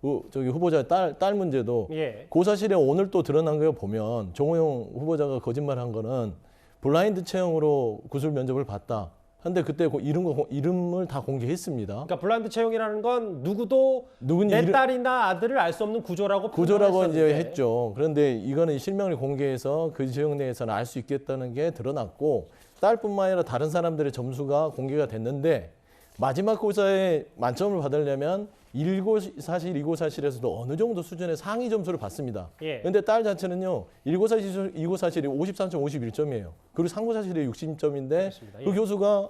후보자의 딸 문제도 그 사실에 오늘 또 드러난 거 보면 정호영 후보자가 거짓말한 거는 블라인드 채용으로 구술 면접을 봤다. 한데 그때 이름을 다 공개했습니다. 그러니까 블라인드 채용이라는 건 누구도 누군지 내 딸이나 아들을 알 수 없는 구조라고 이제 했었는데. 했죠. 그런데 이거는 실명을 공개해서 그 채용 내에서는 알 수 있겠다는 게 드러났고 딸뿐만 아니라 다른 사람들의 점수가 공개가 됐는데 마지막 고사에 만점을 받으려면 일고사실에서도 어느 정도 수준의 상위 점수를 받습니다. 그런데 딸 자체는요. 일고사실이 53점, 51점이에요. 그리고 상고사실이 60점인데 그 교수가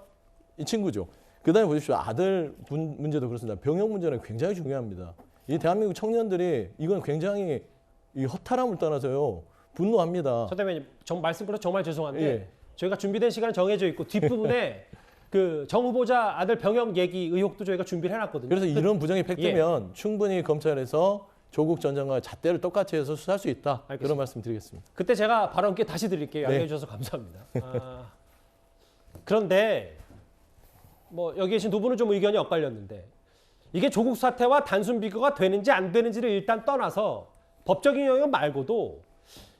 이 친구죠. 그다음에 보십시오. 아들 문제도 그렇습니다. 병역 문제는 굉장히 중요합니다. 이 대한민국 청년들이 이건 굉장히 이 허탈함을 떠나서요. 분노합니다. 서 대변인 말씀 끊어 정말 죄송한데 저희가 준비된 시간은 정해져 있고 뒷부분에 그 정 후보자 아들 병역 얘기 의혹도 저희가 준비를 해놨거든요. 그래서 이런 부정이 팩트면 충분히 검찰에서 조국 전 장관의 잣대를 똑같이 해서 수사할 수 있다. 알겠습니다. 그런 말씀 드리겠습니다. 그때 제가 발언 기회 다시 드릴게요. 양해해 네. 주셔서 감사합니다. 그런데 뭐 여기 계신 두 분은 좀 의견이 엇갈렸는데 이게 조국 사태와 단순 비교가 되는지 안 되는지를 일단 떠나서 법적인 영역 말고도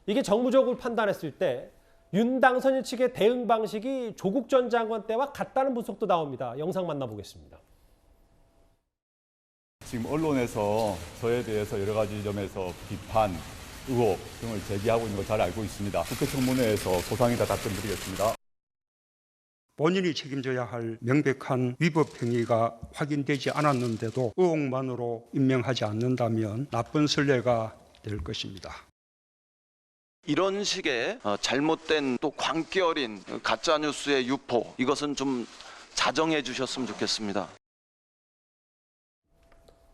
이게 정무적으로 판단했을 때 윤 당선인 측의 대응 방식이 조국 전 장관 때와 같다는 분석도 나옵니다. 영상 만나보겠습니다. 지금 언론에서 저에 대해서 여러 가지 점에서 비판, 의혹 등을 제기하고 있는 걸 잘 알고 있습니다. 국회 청문회에서 소상히 다 답변드리겠습니다. 본인이 책임져야 할 명백한 위법 행위가 확인되지 않았는데도 의혹만으로 임명하지 않는다면 나쁜 선례가 될 것입니다. 이런 식의 잘못된 또 광기 어린 가짜뉴스의 유포, 이것은 좀 자정해 주셨으면 좋겠습니다.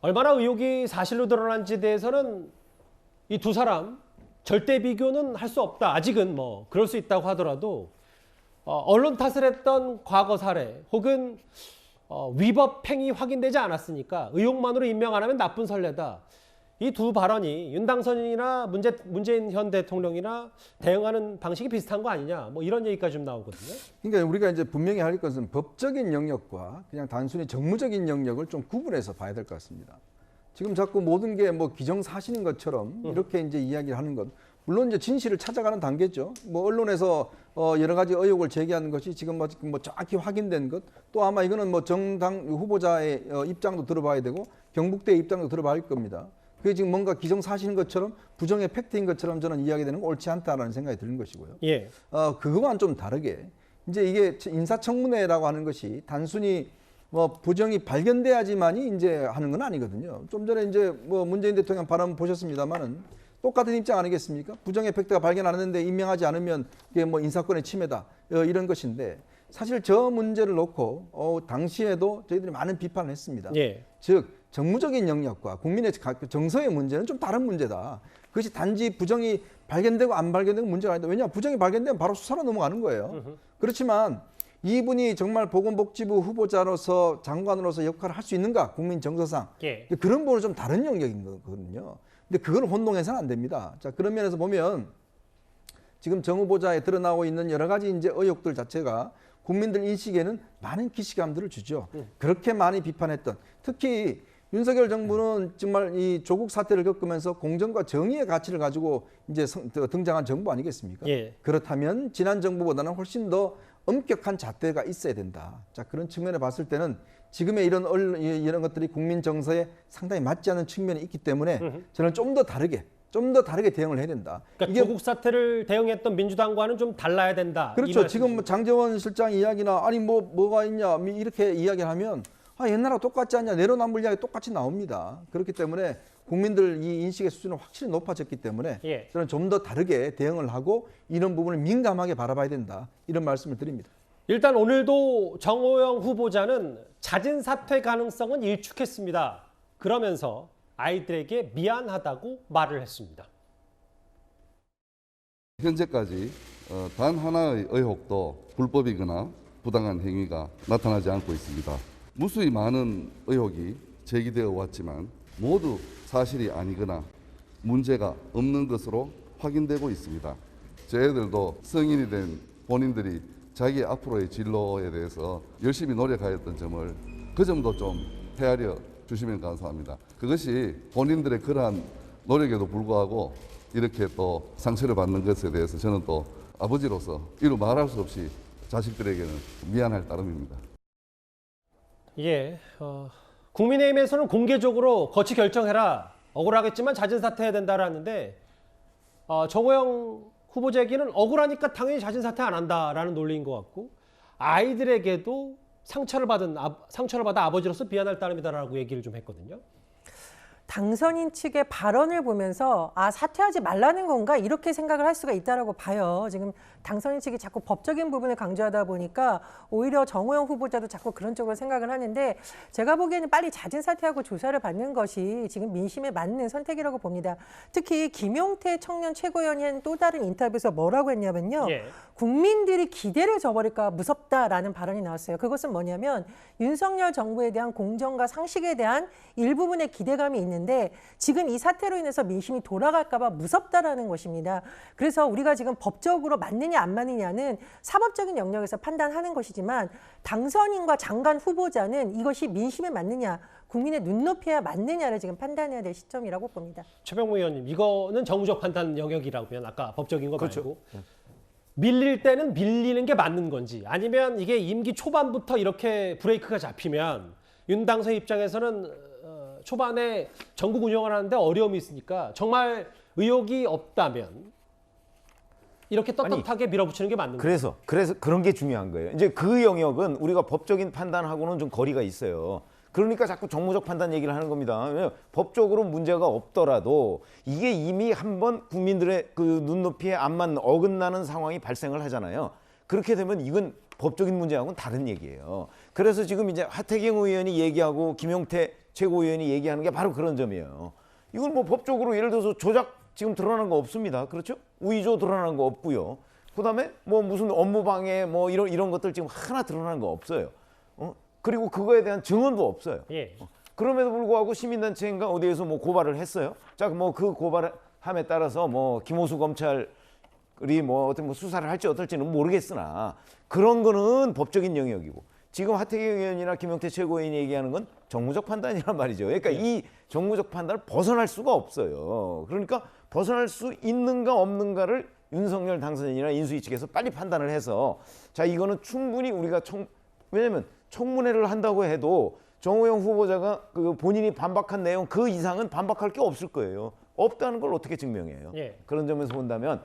얼마나 의혹이 사실로 드러난지에 대해서는 이 두 사람 절대 비교는 할 수 없다. 아직은 뭐 그럴 수 있다고 하더라도 언론 탓을 했던 과거 사례 혹은 위법 행위 확인되지 않았으니까 의혹만으로 임명 안 하면 나쁜 선례다. 이 두 발언이 윤 당선인이나 문재인 현 대통령이나 대응하는 방식이 비슷한 거 아니냐. 뭐 이런 얘기까지 좀 나오거든요. 그러니까 우리가 이제 분명히 할 것은 법적인 영역과 그냥 단순히 정무적인 영역을 좀 구분해서 봐야 될 것 같습니다. 지금 자꾸 모든 게 뭐 기정사실인 것처럼 이렇게 이제 이야기를 하는 것. 물론 이제 진실을 찾아가는 단계죠. 뭐 언론에서 여러 가지 의혹을 제기하는 것이 지금 뭐 정확히 확인된 것. 또 아마 이거는 뭐 정당 후보자의 입장도 들어봐야 되고 경북대의 입장도 들어봐야 할 겁니다. 그게 지금 뭔가 기정사실인 것처럼 부정의 팩트인 것처럼 저는 이야기되는 건 옳지 않다라는 생각이 드는 것이고요. 그거와는 좀 다르게 이제 이게 인사청문회라고 하는 것이 단순히 뭐 부정이 발견돼야지만이 이제 하는 건 아니거든요. 좀 전에 이제 뭐 문재인 대통령 발언 보셨습니다만은 똑같은 입장 아니겠습니까? 부정의 팩트가 발견 안 했는데 임명하지 않으면 이게 뭐 인사권의 침해다 이런 것인데 사실 저 문제를 놓고 당시에도 저희들이 많은 비판을 했습니다. 즉 정무적인 영역과 국민의 정서의 문제는 좀 다른 문제다. 그것이 단지 부정이 발견되고 안 발견되고 문제가 아니다. 왜냐하면 부정이 발견되면 바로 수사로 넘어가는 거예요. 그렇지만 이분이 정말 보건복지부 후보자로서 장관으로서 역할을 할 수 있는가? 국민 정서상. 그런 부분은 좀 다른 영역인 거거든요. 근데 그걸 혼동해서는 안 됩니다. 자, 그런 면에서 보면 지금 정 후보자에 드러나고 있는 여러 가지 이제 의혹들 자체가 국민들 인식에는 많은 기시감들을 주죠. 그렇게 많이 비판했던 특히 윤석열 정부는 정말 이 조국 사태를 겪으면서 공정과 정의의 가치를 가지고 이제 등장한 정부 아니겠습니까? 그렇다면 지난 정부보다는 훨씬 더 엄격한 잣대가 있어야 된다. 자, 그런 측면에 봤을 때는 지금의 이런 것들이 국민 정서에 상당히 맞지 않는 측면이 있기 때문에 저는 좀 더 다르게 대응을 해야 된다. 그러니까 이게 조국 사태를 대응했던 민주당과는 좀 달라야 된다. 그렇죠. 지금 뭐 장제원 실장 이야기나 아니 뭐가 있냐 이렇게 이야기하면 옛날하고 똑같지 않냐 내로남불 이야기 똑같이 나옵니다. 그렇기 때문에 국민들 이 인식의 수준은 확실히 높아졌기 때문에 저는 좀 더 다르게 대응을 하고 이런 부분을 민감하게 바라봐야 된다. 이런 말씀을 드립니다. 일단 오늘도 정호영 후보자는 잦은 사퇴 가능성은 일축했습니다. 그러면서 아이들에게 미안하다고 말을 했습니다. 현재까지 단 하나의 의혹도 불법이거나 부당한 행위가 나타나지 않고 있습니다. 무수히 많은 의혹이 제기되어 왔지만 모두 사실이 아니거나 문제가 없는 것으로 확인되고 있습니다. 저희들도 성인이 된 본인들이 자기 앞으로의 진로에 대해서 열심히 노력하였던 점을 그 점도 좀 헤아려 주시면 감사합니다. 그것이 본인들의 그러한 노력에도 불구하고 이렇게 또 상처를 받는 것에 대해서 저는 또 아버지로서 이루 말할 수 없이 자식들에게는 미안할 따름입니다. 예, 국민의힘에서는 공개적으로 거치 결정해라. 억울하겠지만 자진 사퇴해야 된다라는데 정호영 후보자 얘기는 억울하니까 당연히 자진 사퇴 안 한다라는 논리인 것 같고 아이들에게도 상처를 받아 아버지로서 미안할 따름이다라고 얘기를 좀 했거든요. 당선인 측의 발언을 보면서 사퇴하지 말라는 건가 이렇게 생각을 할 수가 있다라고 봐요. 지금 당선인 측이 자꾸 법적인 부분을 강조하다 보니까 오히려 정호영 후보자도 자꾸 그런 쪽으로 생각을 하는데 제가 보기에는 빨리 자진 사퇴하고 조사를 받는 것이 지금 민심에 맞는 선택이라고 봅니다. 특히 김용태 청년 최고위원이 한 또 다른 인터뷰에서 뭐라고 했냐면요. 국민들이 기대를 저버릴까 무섭다라는 발언이 나왔어요. 그것은 뭐냐면 윤석열 정부에 대한 공정과 상식에 대한 일부분의 기대감이 있는데 지금 이 사태로 인해서 민심이 돌아갈까 봐 무섭다라는 것입니다. 그래서 우리가 지금 법적으로 맞느냐 안 맞느냐는 사법적인 영역에서 판단하는 것이지만 당선인과 장관 후보자는 이것이 민심에 맞느냐 국민의 눈높이에 맞느냐를 지금 판단해야 될 시점이라고 봅니다. 최병무 의원님, 이거는 정무적 판단 영역이라고요. 아까 법적인 거 그렇죠. 말고. 밀릴 때는 밀리는 게 맞는 건지 아니면 이게 임기 초반부터 이렇게 브레이크가 잡히면 윤 당선 입장에서는 초반에 전국 운영을 하는데 어려움이 있으니까 정말 의혹이 없다면 이렇게 떳떳하게 밀어붙이는 게 맞는 거예요. 그래서 그런 게 중요한 거예요. 이제 그 영역은 우리가 법적인 판단하고는 좀 거리가 있어요. 그러니까 자꾸 정무적 판단 얘기를 하는 겁니다. 왜냐하면 법적으로 문제가 없더라도 이게 이미 한번 국민들의 그 눈높이에 안 맞는 어긋나는 상황이 발생을 하잖아요. 그렇게 되면 이건 법적인 문제하고는 다른 얘기예요. 그래서 지금 이제 하태경 의원이 얘기하고 김용태 최고위원이 얘기하는 게 바로 그런 점이에요. 이건 뭐 법적으로 예를 들어서 조작 지금 드러난 거 없습니다. 그렇죠? 우의조 드러난 거 없고요. 그다음에 뭐 무슨 업무방해 뭐 이런 것들 지금 하나 드러난 거 없어요. 그리고 그거에 대한 증언도 없어요. 그럼에도 불구하고 시민단체인가 어디에서 뭐 고발을 했어요. 자, 뭐 그 고발함에 따라서 뭐 김호수 검찰이 뭐 어떤 뭐 수사를 할지 어떨지는 모르겠으나 그런 거는 법적인 영역이고 지금 하태경 의원이나 김용태 최고위원이 얘기하는 건 정무적 판단이란 말이죠. 그러니까 이 정무적 판단을 벗어날 수가 없어요. 그러니까 벗어날 수 있는가 없는가를 윤석열 당선인이나 인수위 측에서 빨리 판단을 해서 자, 이거는 충분히 우리가 왜냐면 청문회를 한다고 해도 정호영 후보자가 그 본인이 반박한 내용 그 이상은 반박할 게 없을 거예요. 없다는 걸 어떻게 증명해요? 그런 점에서 본다면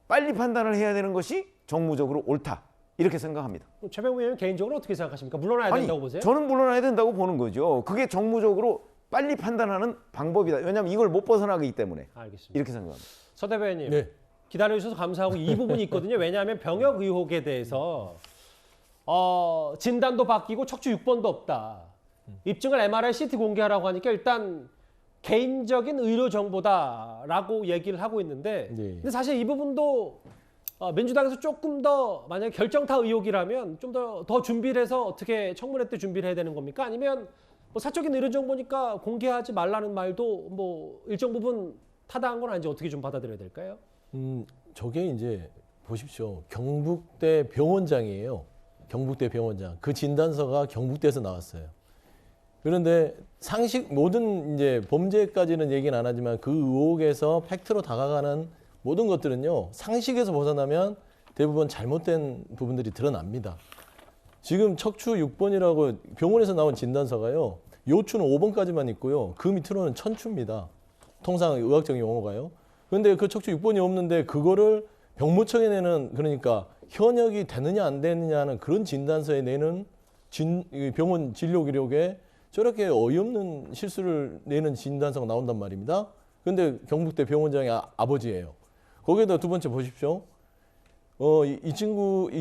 빨리 판단을 해야 되는 것이 정무적으로 옳다. 이렇게 생각합니다. 최병무 의원님 개인적으로 어떻게 생각하십니까? 물러나야 된다고 보세요? 저는 물러나야 된다고 보는 거죠. 그게 정무적으로 빨리 판단하는 방법이다. 왜냐하면 이걸 못 벗어나기 때문에. 알겠습니다. 이렇게 생각합니다. 서 대변인 기다려주셔서 감사하고 이 부분이 있거든요. 왜냐하면 병역 의혹에 대해서 진단도 바뀌고 척추 6번도 없다. 입증을 MRI, CT 공개하라고 하니까 일단 개인적인 의료 정보다라고 얘기를 하고 있는데 근데 사실 이 부분도 민주당에서 조금 더 만약에 결정타 의혹이라면 좀 더 준비를 해서 어떻게 청문회 때 준비를 해야 되는 겁니까? 아니면 뭐 사적인 의료 정보니까 공개하지 말라는 말도 뭐 일정 부분 타당한 건 아닌지 어떻게 좀 받아들여야 될까요? 저게 이제 보십시오. 경북대 병원장이에요. 경북대 병원장. 그 진단서가 경북대에서 나왔어요. 그런데 상식 모든 이제 범죄까지는 얘기는 안 하지만 그 의혹에서 팩트로 다가가는 모든 것들은요. 상식에서 벗어나면 대부분 잘못된 부분들이 드러납니다. 지금 척추 6번이라고 병원에서 나온 진단서가요. 요추는 5번까지만 있고요. 그 밑으로는 천추입니다. 통상 의학적 용어가요. 그런데 그 척추 6번이 없는데 그거를 병무청에 내는 그러니까 현역이 되느냐 안 되느냐는 그런 진단서에 내는 병원 진료 기록에 저렇게 어이없는 실수를 내는 진단서가 나온단 말입니다. 그런데 경북대 병원장의 아버지예요. 거기에다 두 번째 보십시오. 이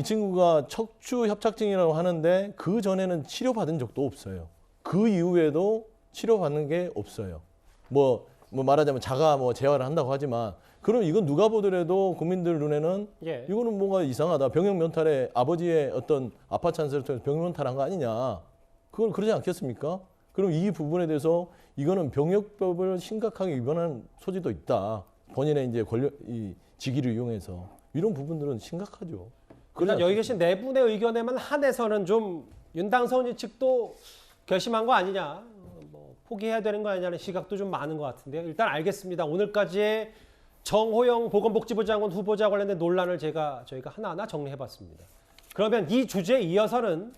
친구가 척추 협착증이라고 하는데 그 전에는 치료받은 적도 없어요. 그 이후에도 치료받는 게 없어요. 뭐 말하자면 자가 뭐 재활을 한다고 하지만 그럼 이건 누가 보더라도 국민들 눈에는 이거는 뭔가 이상하다. 병역 면탈에 아버지의 어떤 아파 찬스를 통해서 병역 면탈한 거 아니냐. 그건 그러지 않겠습니까? 그럼 이 부분에 대해서 이거는 병역법을 심각하게 위반한 소지도 있다. 본인의 이제 이 직위를 이용해서 이런 부분들은 심각하죠. 일단 여기 계신 네 분의 의견에만 한해서는 좀 윤 당선인 측도 결심한 거 아니냐, 뭐 포기해야 되는 거 아니냐는 시각도 좀 많은 것 같은데요. 일단 알겠습니다. 오늘까지의 정호영 보건복지부 장관 후보자 관련된 논란을 저희가 하나하나 정리해봤습니다. 그러면 이 주제에 이어서는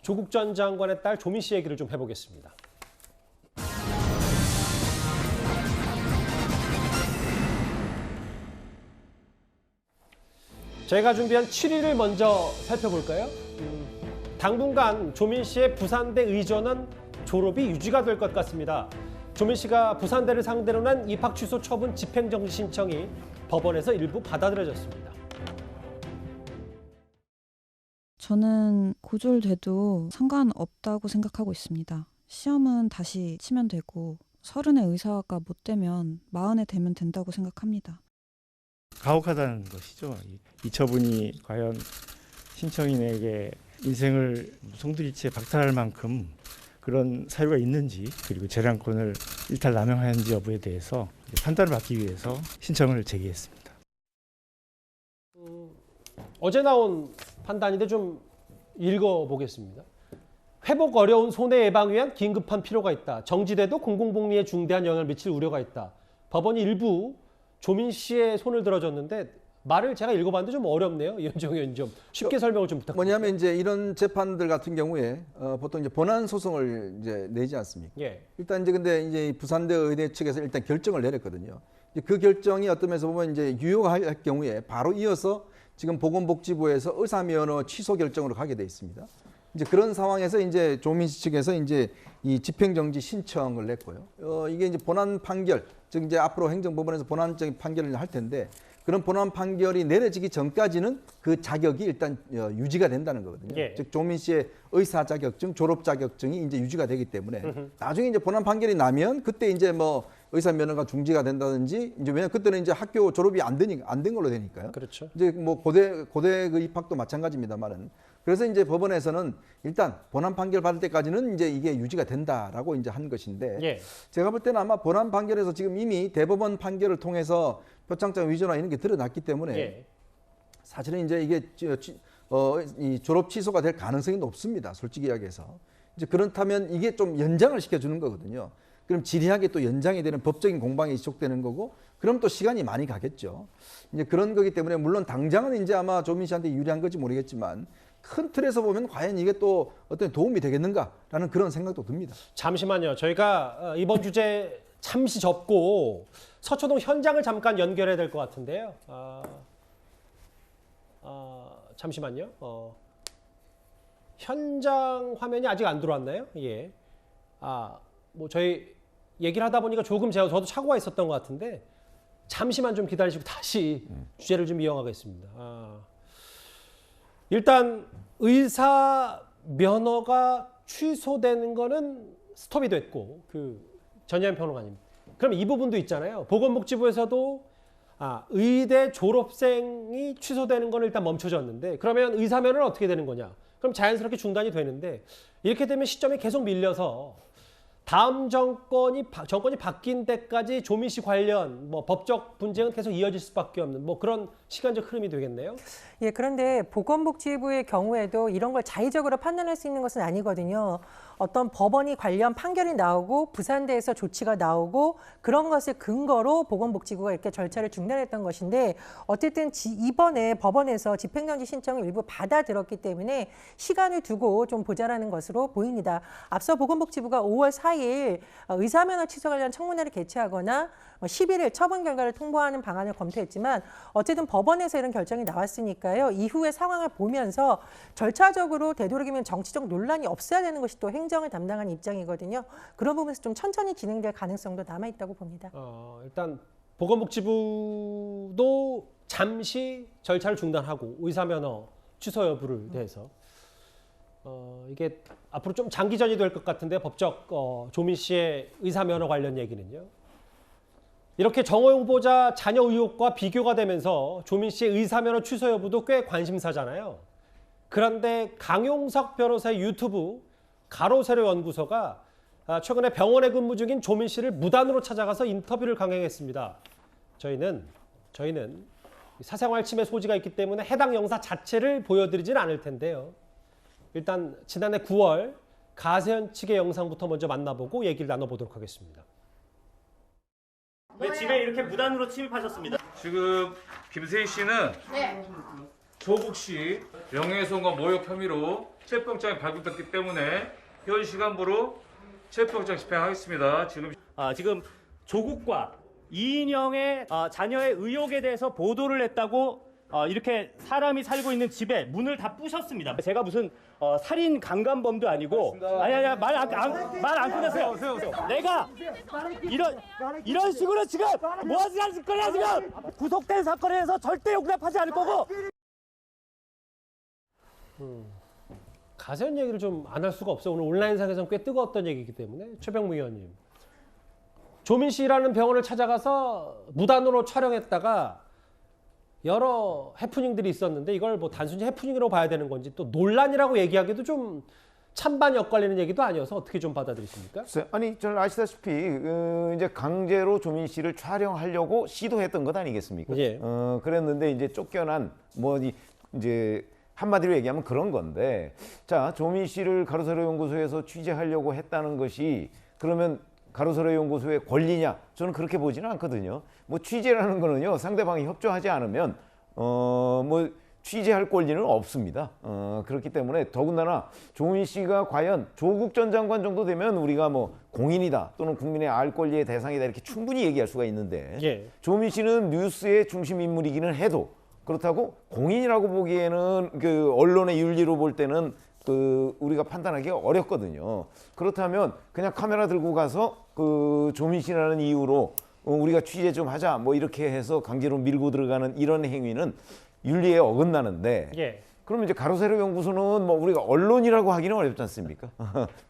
조국 전 장관의 딸 조민 씨 얘기를 좀 해보겠습니다. 저희가 준비한 7위를 먼저 살펴볼까요? 당분간 조민 씨의 부산대 의전은 졸업이 유지가 될 것 같습니다. 조민 씨가 부산대를 상대로 낸 입학 취소 처분 집행정지 신청이 법원에서 일부 받아들여졌습니다. 저는 고졸돼도 상관없다고 생각하고 있습니다. 시험은 다시 치면 되고 30에 의사가 못 되면 40에 되면 된다고 생각합니다. 가혹하다는 것이죠. 이 처분이 과연 신청인에게 인생을 송두리째 박탈할 만큼 그런 사유가 있는지, 그리고 재량권을 일탈 남용하는지 여부에 대해서 판단을 받기 위해서 신청을 제기했습니다. 어제 나온 판단인데 좀 읽어보겠습니다. 회복 어려운 손해 예방 위한 긴급한 필요가 있다. 정지돼도 공공복리에 중대한 영향을 미칠 우려가 있다. 법원이 일부 조민 씨의 손을 들어줬는데 말을 제가 읽어봤는데 좀 어렵네요. 이현정 의원님 좀 쉽게 설명을 좀 부탁드립니다. 뭐냐면 이제 이런 재판들 같은 경우에 보통 이제 본안 소송을 이제 내지 않습니까? 예. 일단 이제 근데 이제 부산대 의대 측에서 일단 결정을 내렸거든요. 그 결정이 어떤 면에서 보면 이제 유효할 경우에 바로 이어서 지금 보건복지부에서 의사면허 취소 결정으로 가게 돼 있습니다. 이제 그런 상황에서 이제 조민 씨 측에서 이제 이 집행정지 신청을 냈고요. 이게 이제 본안 판결, 즉 이제 앞으로 행정법원에서 본안적인 판결을 할 텐데 그런 본안 판결이 내려지기 전까지는 그 자격이 일단 유지가 된다는 거거든요. 예. 즉 조민 씨의 의사 자격증, 졸업 자격증이 이제 유지가 되기 때문에 나중에 이제 본안 판결이 나면 그때 이제 뭐 의사 면허가 중지가 된다든지 이제 왜냐 그때는 이제 학교 졸업이 안 된 걸로 되니까요. 그렇죠. 이제 뭐 고대 그 입학도 마찬가지입니다만은 그래서 이제 법원에서는 일단 본안 판결 받을 때까지는 이제 이게 유지가 된다라고 이제 한 것인데 예. 제가 볼 때는 아마 본안 판결에서 지금 이미 대법원 판결을 통해서 표창장 위조나 이런 게 드러났기 때문에 예. 사실은 이제 이게 이 졸업 취소가 될 가능성이 높습니다. 솔직히 이야기해서. 이제 그렇다면 이게 좀 연장을 시켜주는 거거든요. 그럼 지리하게 또 연장이 되는 법적인 공방이 지속되는 거고 그럼 또 시간이 많이 가겠죠. 이제 그런 거기 때문에 물론 당장은 이제 아마 조민 씨한테 유리한 건지 모르겠지만 큰 틀에서 보면 과연 이게 또 어떤 도움이 되겠는가라는 그런 생각도 듭니다. 잠시만요. 저희가 이번 주제 잠시 접고 서초동 현장을 잠깐 연결해야 될 것 같은데요. 잠시만요. 현장 화면이 아직 안 들어왔나요? 예. 뭐 저희 얘기를 하다 보니까 조금 저도 착오가 있었던 것 같은데 잠시만 좀 기다리시고 다시 주제를 좀 이어가겠습니다. 일단 의사 면허가 취소되는 거는 스톱이 됐고 전현 평론가님. 그럼 이 부분도 있잖아요. 보건복지부에서도 의대 졸업생이 취소되는 건 일단 멈춰졌는데 그러면 의사 면허는 어떻게 되는 거냐? 그럼 자연스럽게 중단이 되는데 이렇게 되면 시점이 계속 밀려서 다음 정권이 바뀐 때까지 조민 씨 관련 뭐 법적 분쟁은 계속 이어질 수밖에 없는 뭐 그런 시간적 흐름이 되겠네요. 예, 그런데 보건복지부의 경우에도 이런 걸 자의적으로 판단할 수 있는 것은 아니거든요. 어떤 법원이 관련 판결이 나오고 부산대에서 조치가 나오고 그런 것을 근거로 보건복지부가 이렇게 절차를 중단했던 것인데 어쨌든 이번에 법원에서 집행정지 신청을 일부 받아들였기 때문에 시간을 두고 좀 보자라는 것으로 보입니다. 앞서 보건복지부가 5월 4일 의사면허 취소 관련 청문회를 개최하거나 11일 처분 결과를 통보하는 방안을 검토했지만 어쨌든 법원에서 이런 결정이 나왔으니까요. 이후의 상황을 보면서 절차적으로 되도록이면 정치적 논란이 없어야 되는 것이 또 행정을 담당하는 입장이거든요. 그런 부분에서 좀 천천히 진행될 가능성도 남아있다고 봅니다. 일단 보건복지부도 잠시 절차를 중단하고 의사면허 취소 여부를 대해서 이게 앞으로 좀 장기전이 될 것 같은데 법적 조민 씨의 의사면허 관련 얘기는요. 이렇게 정호 후보자 자녀 의혹과 비교가 되면서 조민 씨의 의사면허 취소 여부도 꽤 관심사잖아요. 그런데 강용석 변호사의 유튜브 가로세로 연구소가 최근에 병원에 근무 중인 조민 씨를 무단으로 찾아가서 인터뷰를 강행했습니다. 저희는 사생활 침해 소지가 있기 때문에 해당 영상 자체를 보여드리진 않을 텐데요. 일단 지난해 9월 가세현 측의 영상부터 먼저 만나보고 얘기를 나눠보도록 하겠습니다. 왜 집에 이렇게 무단으로 침입하셨습니다? 지금 김세희 씨는 조국 씨 명예훼손과 모욕 혐의로 체포영장이 발부됐기 때문에 현 시간부로 체포영장 집행하겠습니다. 지금 조국과 이인영의 자녀의 의혹에 대해서 보도를 했다고 이렇게 사람이 살고 있는 집에 문을 다 부셨습니다. 제가 무슨 살인 강간범도 아니고 아니 말 안 끊으세요. 내가 이런 식으로 지금 뭐 하지 거냐 지금 구속된 사건에 대해서 절대 용납하지 않을 거고. 가세현 얘기를 좀 안 할 수가 없어요. 오늘 온라인상에서는 꽤 뜨거웠던 얘기이기 때문에. 최병무 의원님. 조민 씨라는 병원을 찾아가서 무단으로 촬영했다가 여러 해프닝들이 있었는데 이걸 뭐 단순히 해프닝으로 봐야 되는 건지 또 논란이라고 얘기하기도 좀 찬반 엇갈리는 얘기도 아니어서 어떻게 좀 받아들이십니까? 아니 저는 아시다시피 이제 강제로 조민 씨를 촬영하려고 시도했던 것 아니겠습니까? 예. 그랬는데 이제 쫓겨난 이제 한마디로 얘기하면 그런 건데, 자 조민 씨를 가로세로 연구소에서 취재하려고 했다는 것이 그러면 가로세로 연구소의 권리냐? 저는 그렇게 보지는 않거든요. 뭐 취재라는 거는요, 상대방이 협조하지 않으면 뭐 취재할 권리는 없습니다. 그렇기 때문에 더군다나 조민 씨가 과연 조국 전 장관 정도 되면 우리가 뭐 공인이다 또는 국민의 알 권리의 대상이다 이렇게 충분히 얘기할 수가 있는데, 예. 조민 씨는 뉴스의 중심 인물이기는 해도 그렇다고 공인이라고 보기에는 그 언론의 윤리로 볼 때는 우리가 판단하기가 어렵거든요. 그렇다면 그냥 카메라 들고 가서 조민 씨라는 이유로 우리가 취재 좀 하자 뭐 이렇게 해서 강제로 밀고 들어가는 이런 행위는 윤리에 어긋나는데, 예. 그럼 이제 가로세로 연구소는 뭐 우리가 언론이라고 하기는 어렵지 않습니까?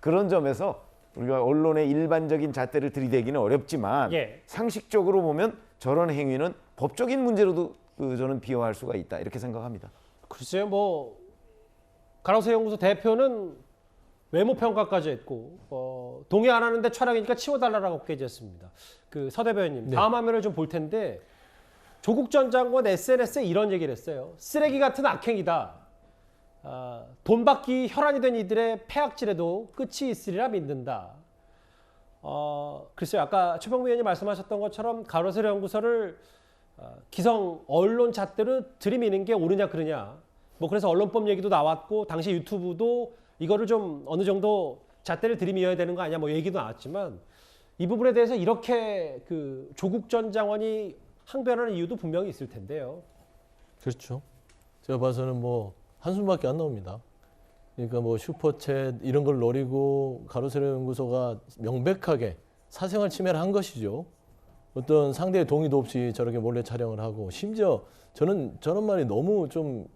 그런 점에서 우리가 언론의 일반적인 잣대를 들이대기는 어렵지만, 예. 상식적으로 보면 저런 행위는 법적인 문제로도 저는 비화할 수가 있다 이렇게 생각합니다. 글쎄요, 뭐 가로세 연구소 대표는 외모 평가까지 했고 동의 안 하는데 촬영이니까 치워달라고 깨졌습니다. 그 서 대변인 네. 다음 화면을 좀 볼 텐데 조국 전 장관 SNS에 이런 얘기를 했어요. 쓰레기 같은 악행이다. 돈 받기 혈안이 된 이들의 폐악질에도 끝이 있으리라 믿는다. 글쎄요, 아까 최병무 의원이 말씀하셨던 것처럼 가로세 연구소를 기성 언론 잣대로 들이미는 게 옳으냐 그르냐. 뭐 그래서 언론법 얘기도 나왔고 당시 유튜브도 이거를 좀 어느 정도 잣대를 들이밀어야 되는 거 아니냐 뭐 얘기도 나왔지만, 이 부분에 대해서 이렇게 조국 전 장관이 항변하는 이유도 분명히 있을 텐데요. 그렇죠. 제가 봐서는 뭐 한숨밖에 안 나옵니다. 그러니까 뭐 슈퍼챗 이런 걸 노리고 가로세로 연구소가 명백하게 사생활 침해를 한 것이죠. 어떤 상대의 동의도 없이 저렇게 몰래 촬영을 하고, 심지어 저는 저런 말이 너무 좀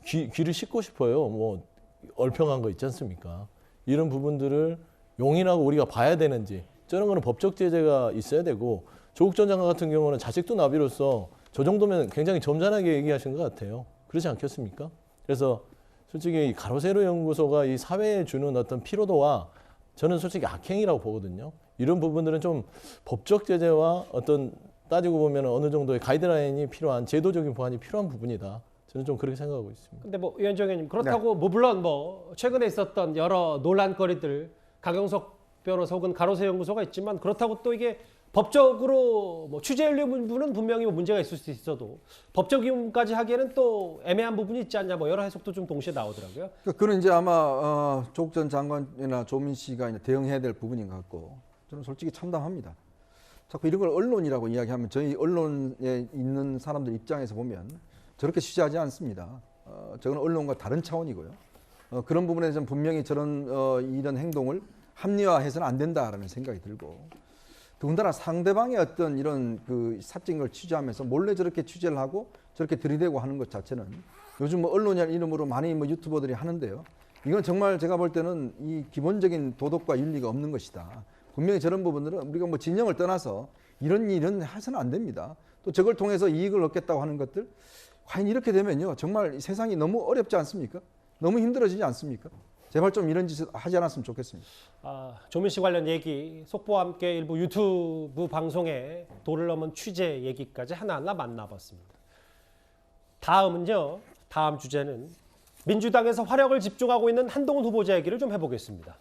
귀를 씻고 싶어요. 뭐 얼평한 거 있지 않습니까? 이런 부분들을 용인하고 우리가 봐야 되는지, 저런 거는 법적 제재가 있어야 되고, 조국 전 장관 같은 경우는 자식도 나비로서 저 정도면 굉장히 점잖하게 얘기하신 것 같아요. 그렇지 않겠습니까? 그래서 솔직히 가로세로 연구소가 이 사회에 주는 어떤 피로도와 저는 솔직히 악행이라고 보거든요. 이런 부분들은 좀 법적 제재와 어떤 따지고 보면 어느 정도의 가이드라인이 필요한, 제도적인 보완이 필요한 부분이다. 저는 좀 그렇게 생각하고 있습니다. 근데 뭐 위원장 의원님, 그렇다고 뭐 물론 뭐 최근에 있었던 여러 논란거리들, 강영석 변호사 혹은 가로세 연구소가 있지만, 그렇다고 또 이게 법적으로 뭐 취재연료 부분은 분명히 뭐 문제가 있을 수 있어도 법적 기준까지 하기에는 또 애매한 부분이 있지 않냐, 뭐 여러 해석도 좀 동시에 나오더라고요. 그는 이제 아마 조국 전 장관이나 조민 씨가 이제 대응해야 될 부분인 것 같고, 저는 솔직히 참담합니다. 자꾸 이런 걸 언론이라고 이야기하면 저희 언론에 있는 사람들 입장에서 보면 저렇게 취재하지 않습니다. 저건 언론과 다른 차원이고요. 그런 부분에 대해서는 분명히 저런 이런 행동을 합리화해서는 안 된다라는 생각이 들고, 더군다나 상대방의 어떤 이런 사적인 걸 취재하면서 몰래 저렇게 취재를 하고 저렇게 들이대고 하는 것 자체는 요즘 뭐 언론이라는 이름으로 많이 뭐 유튜버들이 하는데요. 이건 정말 제가 볼 때는 이 기본적인 도덕과 윤리가 없는 것이다. 분명히 저런 부분들은 우리가 뭐 진영을 떠나서 이런 일은 해서는 안 됩니다. 또 저걸 통해서 이익을 얻겠다고 하는 것들, 과연 이렇게 되면요 정말 세상이 너무 어렵지 않습니까? 너무 힘들어지지 않습니까? 제발 좀 이런 짓을 하지 않았으면 좋겠습니다. 조민 씨 관련 얘기, 속보와 함께 일부 유튜브 방송에 도를 넘은 취재 얘기까지 하나하나 만나봤습니다. 다음은요, 다음 주제는 민주당에서 화력을 집중하고 있는 한동훈 후보자 얘기를 좀 해보겠습니다.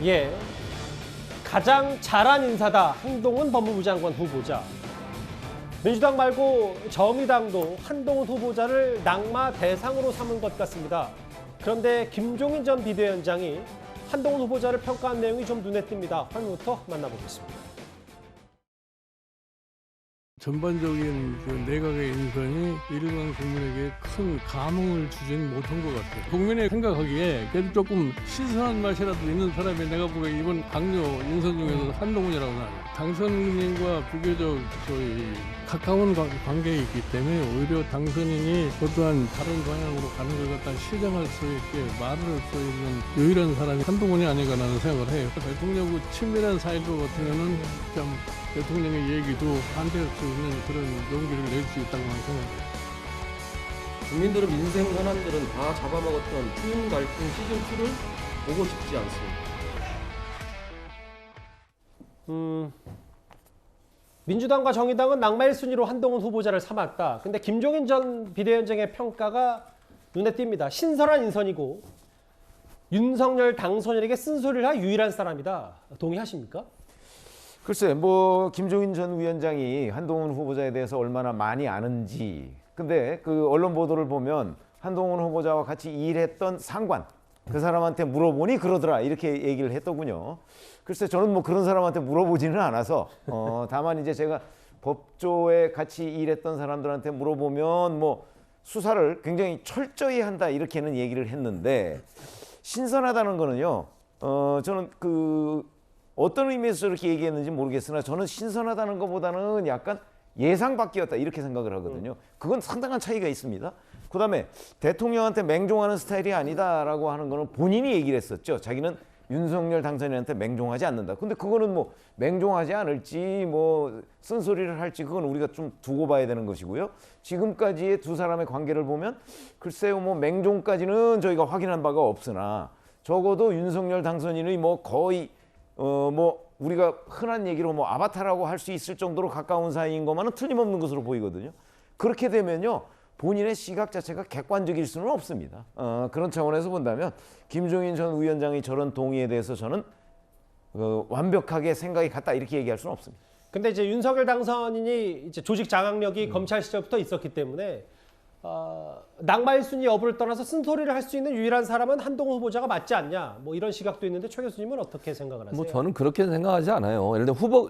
예, 가장 잘한 인사다. 한동훈 법무부 장관 후보자. 민주당 말고 정의당도 한동훈 후보자를 낙마 대상으로 삼은 것 같습니다. 그런데 김종인 전 비대위원장이 한동훈 후보자를 평가한 내용이 좀 눈에 띕니다. 화면부터 만나보겠습니다. 전반적인 그 내각의 인선이 일반 국민에게 큰 감흥을 주지는 못한 것 같아요. 국민이 생각하기에 그래도 조금 신선한 맛이라도 있는 사람이 내가 보기에 이번 당뇨 인선 중에서 한동훈이라고 나요. 당선인과 비교적 가까운 관계에 있기 때문에 오히려 당선인이 어떠한 다른 방향으로 가는 것 같다 시정할 수 있게 말을 할 수 있는 유일한 사람이 한동훈이 아닌가라는 생각을 해요. 대통령과 친밀한 사이인 것 같으면은 참 대통령의 얘기도 반대할 수 있는 그런 용기를 낼 수 있다고 생각해요. 국민들은 민생 현안들은 다 잡아먹었던 추운 갈등 시즌2를 보고 싶지 않습니다. 민주당과 정의당은 낙마 1순위로 한동훈 후보자를 삼았다. 근데 김종인 전 비대위원장의 평가가 눈에 띕니다. 신선한 인선이고 윤석열 당선인에게 쓴소리를 할 유일한 사람이다. 동의하십니까? 글쎄, 뭐 김종인 전 위원장이 한동훈 후보자에 대해서 얼마나 많이 아는지. 근데 그 언론 보도를 보면 한동훈 후보자와 같이 일했던 상관, 그 사람한테 물어보니 그러더라 이렇게 얘기를 했더군요. 글쎄, 저는 뭐 그런 사람한테 물어보지는 않아서 다만 이제 제가 법조에 같이 일했던 사람들한테 물어보면 뭐 수사를 굉장히 철저히 한다 이렇게는 얘기를 했는데, 신선하다는 거는요. 저는 그 어떤 의미에서 저렇게 얘기했는지 모르겠으나 저는 신선하다는 것보다는 약간 예상 밖이었다 이렇게 생각을 하거든요. 그건 상당한 차이가 있습니다. 그다음에 대통령한테 맹종하는 스타일이 아니다라고 하는 거는 본인이 얘기를 했었죠. 자기는 윤석열 당선인한테 맹종하지 않는다. 근데 그거는 뭐 맹종하지 않을지 뭐 쓴소리를 할지 그건 우리가 좀 두고 봐야 되는 것이고요. 지금까지의 두 사람의 관계를 보면 글쎄요, 뭐 맹종까지는 저희가 확인한 바가 없으나 적어도 윤석열 당선인의 뭐 거의 뭐 우리가 흔한 얘기로 뭐 아바타라고 할 수 있을 정도로 가까운 사이인 것만은 틀림없는 것으로 보이거든요. 그렇게 되면요, 본인의 시각 자체가 객관적일 수는 없습니다. 그런 차원에서 본다면 김종인 전 위원장의 저런 동의에 대해서 저는 완벽하게 생각이 같다 이렇게 얘기할 수는 없습니다. 근데 이제 윤석열 당선인이 이제 조직 장악력이 검찰 시절부터 있었기 때문에 낙마 1순위 여부를 떠나서 쓴소리를 할 수 있는 유일한 사람은 한동훈 후보자가 맞지 않냐, 뭐 이런 시각도 있는데 최 교수님은 어떻게 생각을 하세요? 뭐 저는 그렇게 생각하지 않아요. 예를 들어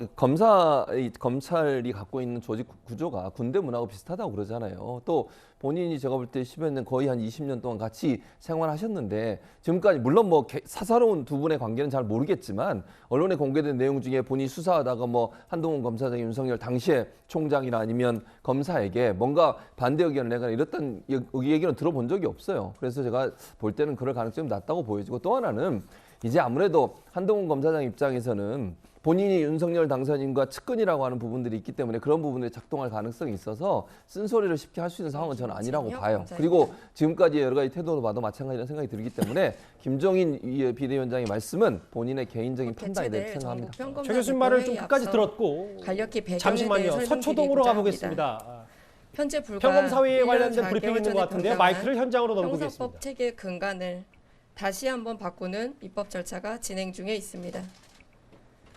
검찰이 갖고 있는 조직 구조가 군대 문화하고 비슷하다고 그러잖아요. 또 본인이 제가 볼 때 10여 년 거의 한 20년 동안 같이 생활하셨는데 지금까지 물론 뭐 사사로운 두 분의 관계는 잘 모르겠지만 언론에 공개된 내용 중에 본인이 수사하다가 뭐 한동훈 검사장이 윤석열 당시에 총장이나 아니면 검사에게 뭔가 반대 의견을 내거나 이랬던 얘기는 들어본 적이 없어요. 그래서 제가 볼 때는 그럴 가능성이 낮다고 보여지고, 또 하나는 이제 아무래도 한동훈 검사장 입장에서는 본인이 윤석열 당선인과 측근이라고 하는 부분들이 있기 때문에 그런 부분에 작동할 가능성이 있어서 쓴소리를 쉽게 할 수 있는 상황은 저는 아니라고 봐요. 그리고 지금까지의 여러 가지 태도로 봐도 마찬가지라는 생각이 들기 때문에 김종인 비대위원장의 말씀은 본인의 개인적인 판단이 될 생각합니다. 최 교수님 말을 좀 끝까지 들었고 잠시만요. 서초동으로 가보겠습니다. 현재 불과 평검사회에 관련된 브리핑이 있는 것 같은데요. 마이크를 현장으로 넘기겠습니다. 형사법 체계 근간을 다시 한번 바꾸는 입법 절차가 진행 중에 있습니다.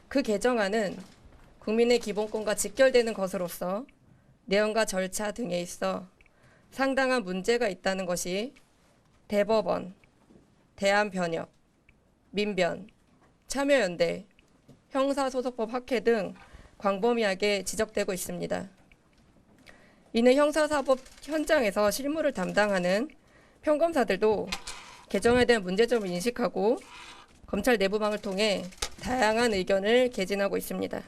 그 개정안은 국민의 기본권과 직결되는 것으로서 내용과 절차 등에 있어 상당한 문제가 있다는 것이 대법원, 대한변협, 민변, 참여연대, 형사소송법 학회 등 광범위하게 지적되고 있습니다. 이는 형사사법 현장에서 실무를 담당하는 평검사들도 개정에 대한 문제점을 인식하고 검찰 내부망을 통해 다양한 의견을 개진하고 있습니다.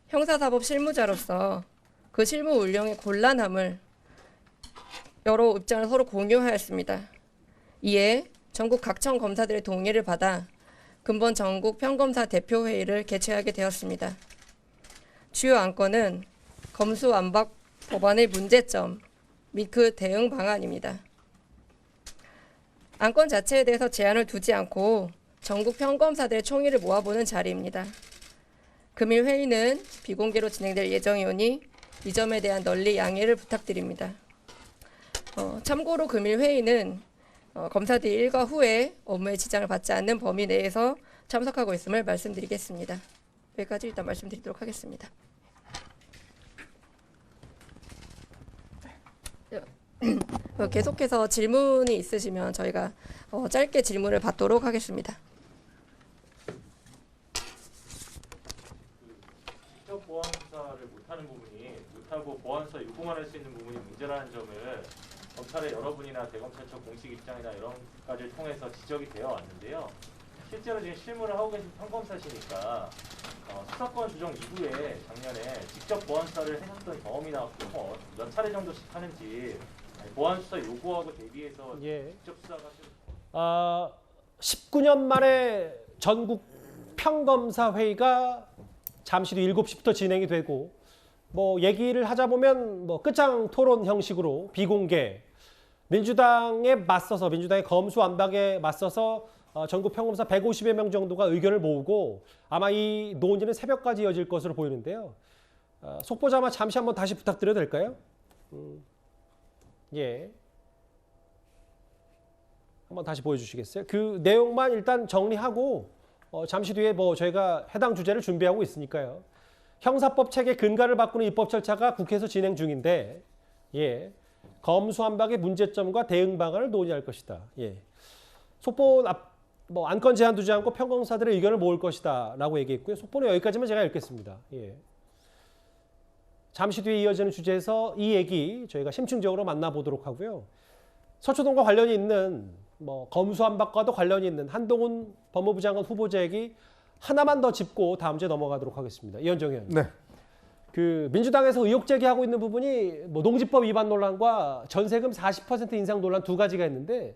형사사법 실무자로서 그 실무 운영의 곤란함을 여러 입장을 서로 공유하였습니다. 이에 전국 각청 검사들의 동의를 받아 근본 전국 평검사 대표회의를 개최하게 되었습니다. 주요 안건은 검수완박 법안의 문제점 및 그 대응 방안입니다. 안건 자체에 대해서 제한을 두지 않고 전국 평검사들의 총의를 모아보는 자리입니다. 금일 회의는 비공개로 진행될 예정이오니 이 점에 대한 널리 양해를 부탁드립니다. 참고로 금일 회의는 검사들이 일과 후에 업무에 지장을 받지 않는 범위 내에서 참석하고 있음을 말씀드리겠습니다. 여기까지 일단 말씀드리도록 하겠습니다. 계속해서 질문이 있으시면 저희가 짧게 질문을 받도록 하겠습니다. 직접 보안 수사를 못하는 부분이 못하고 보안 수사 요구만 할 수 있는 부분이 문제라는 점을 검찰의 여러분이나 대검찰청 공식 입장이나 이런 것까지를 통해서 지적이 되어 왔는데요. 실제로 지금 실무를 하고 계신 평검사시니까 수사권 조정 이후에 작년에 직접 보안 수사를 하셨던 경험이나 몇 차례 정도씩 하는지 보안 수사 요구하고 대비해서 직접 수사가 19년 만에 전국 평검사 회의가 잠시 뒤 7시부터 진행이 되고 뭐 얘기를 하자 보면 뭐 끝장 토론 형식으로 비공개 민주당에 맞서서 민주당의 검수완박에 맞서서 전국 평검사 150여 명 정도가 의견을 모으고 아마 이 논의는 새벽까지 이어질 것으로 보이는데요. 속보자만 잠시 한번 다시 부탁드려도 될까요? 예. 한번 다시 보여주시겠어요? 그 내용만 일단 정리하고 잠시 뒤에 뭐 저희가 해당 주제를 준비하고 있으니까요. 형사법 체계 근간을 바꾸는 입법 절차가 국회에서 진행 중인데, 예, 검수완박의 문제점과 대응 방안을 논의할 것이다. 예, 속보 뭐 안건 제한 두지 않고 평검사들의 의견을 모을 것이다라고 얘기했고요. 속보는 여기까지만 제가 읽겠습니다. 예. 잠시 뒤에 이어지는 주제에서 이 얘기 저희가 심층적으로 만나보도록 하고요. 서초동과 관련이 있는 뭐 검수완박과도 관련이 있는 한동훈 법무부 장관 후보자 얘기 하나만 더 짚고 다음 주에 넘어가도록 하겠습니다. 이현정 의원님. 네. 그 민주당에서 의혹 제기하고 있는 부분이 뭐 농지법 위반 논란과 전세금 40% 인상 논란 두 가지가 있는데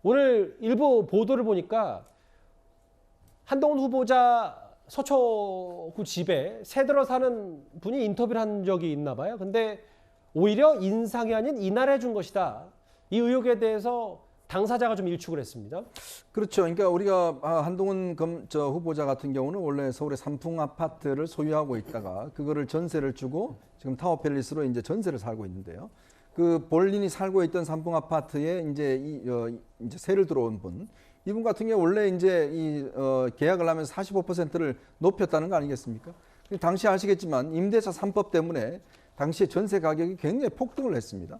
오늘 일부 보도를 보니까 한동훈 후보자 서초구 집에 새들어 사는 분이 인터뷰를 한 적이 있나 봐요. 근데 오히려 인상이 아닌 인하를 해준 것이다. 이 의혹에 대해서 당사자가 좀 일축을 했습니다. 그렇죠. 그러니까 우리가 한동훈 후보자 같은 경우는 원래 서울의 삼풍 아파트를 소유하고 있다가 그거를 전세를 주고 지금 타워팰리스로 이제 전세를 살고 있는데요. 그 본인이 살고 있던 삼풍 아파트에 이제 세를 들어온 분, 이분 같은 경우 원래 이제 계약을 하면서 45%를 높였다는 거 아니겠습니까? 당시 아시겠지만 임대차 3법 때문에 당시에 전세 가격이 굉장히 폭등을 했습니다.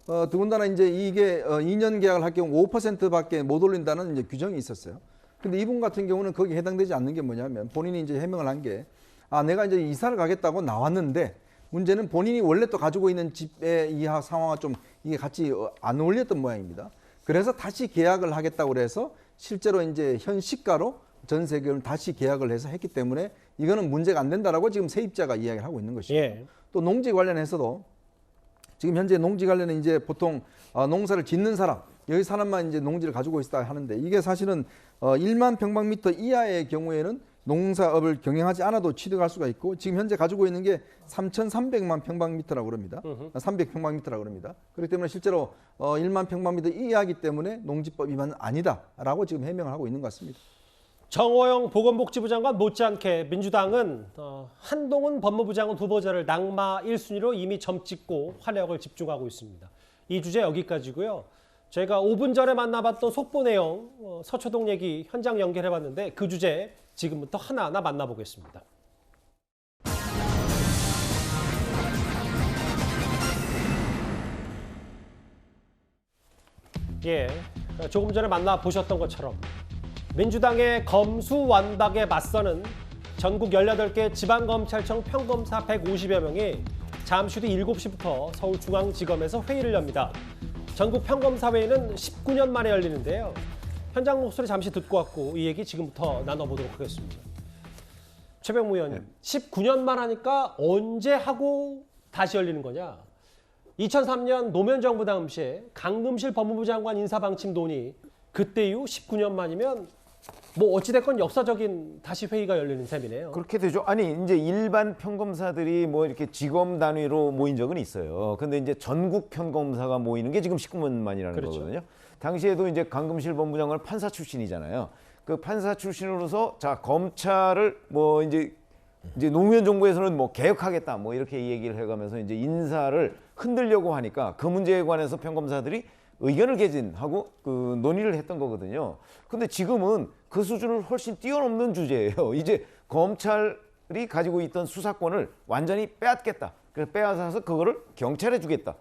더군다나 이제 이게 2년 계약을 할 경우 5%밖에 못 올린다는 이제 규정이 있었어요. 근데 이분 같은 경우는 거기에 해당되지 않는 게 뭐냐면 본인이 이제 해명을 한 게 내가 이제 이사를 가겠다고 나왔는데 문제는 본인이 원래 또 가지고 있는 집의 이 상황과 좀 이게 같이 안 어울렸던 모양입니다. 그래서 다시 계약을 하겠다고 그래서 실제로 이제 현 시가로 전세금을 다시 계약을 해서 했기 때문에 이거는 문제가 안 된다라고 지금 세입자가 이야기를 하고 있는 것이죠. 예. 또 농지 관련해서도 지금 현재 농지 관련해 이제 보통 농사를 짓는 사람, 여기 사람만 이제 농지를 가지고 있다 하는데 이게 사실은 1만 평방미터 이하의 경우에는 농사업을 경영하지 않아도 취득할 수가 있고 지금 현재 가지고 있는 게 3,300만 평방미터라고 그럽니다. 300평방미터라고 그럽니다. 그렇기 때문에 실제로 1만 평방미터 이하이기 때문에 농지법 위반은 아니다라고 지금 해명을 하고 있는 것 같습니다. 정호영 보건복지부 장관 못지않게 민주당은 한동훈 법무부 장관 후보자를 낙마 1순위로 이미 점찍고 화력을 집중하고 있습니다. 이 주제 여기까지고요. 저희가 5분 전에 만나봤던 속보 내용 서초동 얘기 현장 연결해봤는데 그 주제 지금부터 하나하나 만나보겠습니다. 예, 조금 전에 만나보셨던 것처럼 민주당의 검수완박에 맞서는 전국 18개 지방검찰청 평검사 150여 명이 잠시 뒤 7시부터 서울중앙지검에서 회의를 엽니다. 전국 평검사회의는 19년 만에 열리는데요. 현장 목소리 잠시 듣고 왔고 이 얘기 지금부터 나눠보도록 하겠습니다. 최병무 의원님, 19년만 하니까 언제 하고 다시 열리는 거냐? 2003년 노무현 정부 당시에 강금실 법무부 장관 인사방침 논의 그때 이후 19년 만이면 뭐 어찌됐건 역사적인 다시 회의가 열리는 셈이네요. 그렇게 되죠. 아니 이제 일반 평검사들이 뭐 이렇게 지검 단위로 모인 적은 있어요. 근데 이제 전국 평검사가 모이는 게 지금 19년 만이라는 그렇죠. 거거든요. 당시에도 이제 강금실 법무부 장관은 판사 출신이잖아요. 그 판사 출신으로서 자 검찰을 뭐 이제 노무현 정부에서는 뭐 개혁하겠다 뭐 이렇게 얘기를 해가면서 이제 인사를 흔들려고 하니까 그 문제에 관해서 평검사들이 의견을 개진하고 그 논의를 했던 거거든요. 근데 지금은 그 수준을 훨씬 뛰어넘는 주제예요. 이제 검찰이 가지고 있던 수사권을 완전히 빼앗겠다. 그래서 빼앗아서 그거를 경찰에 주겠다.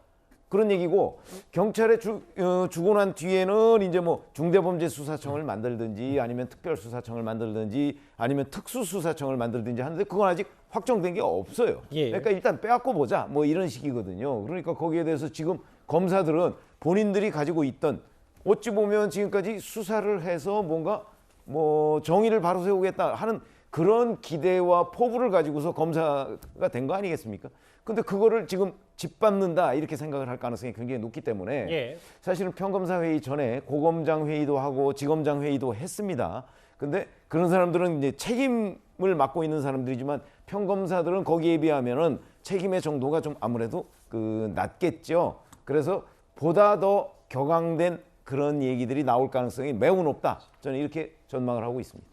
그런 얘기고, 경찰에 주고 난 뒤에는 이제 뭐 중대범죄수사청을 만들든지 아니면 특별수사청을 만들든지 아니면 특수수사청을 만들든지 하는데 그건 아직 확정된 게 없어요. 그러니까 일단 빼앗고 보자 뭐 이런 식이거든요. 그러니까 거기에 대해서 지금 검사들은 본인들이 가지고 있던, 어찌 보면 지금까지 수사를 해서 뭔가 뭐 정의를 바로 세우겠다 하는 그런 기대와 포부를 가지고서 검사가 된 거 아니겠습니까? 근데 그거를 지금 짓밟는다 이렇게 생각을 할 가능성이 굉장히 높기 때문에 사실은 평검사회의 전에 고검장 회의도 하고 지검장 회의도 했습니다. 근데 그런 사람들은 이제 책임을 맡고 있는 사람들이지만 평검사들은 거기에 비하면은 책임의 정도가 좀 아무래도 낮겠죠. 그래서 보다 더 격앙된 그런 얘기들이 나올 가능성이 매우 높다. 저는 이렇게 전망을 하고 있습니다.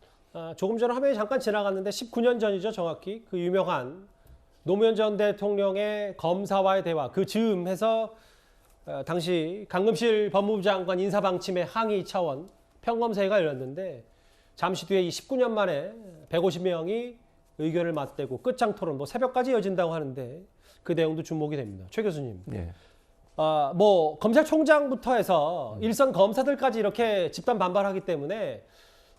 조금 전에 화면이 잠깐 지나갔는데 19년 전이죠, 정확히. 그 유명한 노무현 전 대통령의 검사와의 대화, 그 즈음해서 당시 강금실 법무부 장관 인사방침의 항의 차원 평검사회가 열렸는데, 잠시 뒤에 이 19년 만에 150명이 의견을 맞대고 끝장 토론, 뭐 새벽까지 이어진다고 하는데 그 내용도 주목이 됩니다. 최 교수님. 뭐 검찰총장부터 해서 일선 검사들까지 이렇게 집단 반발하기 때문에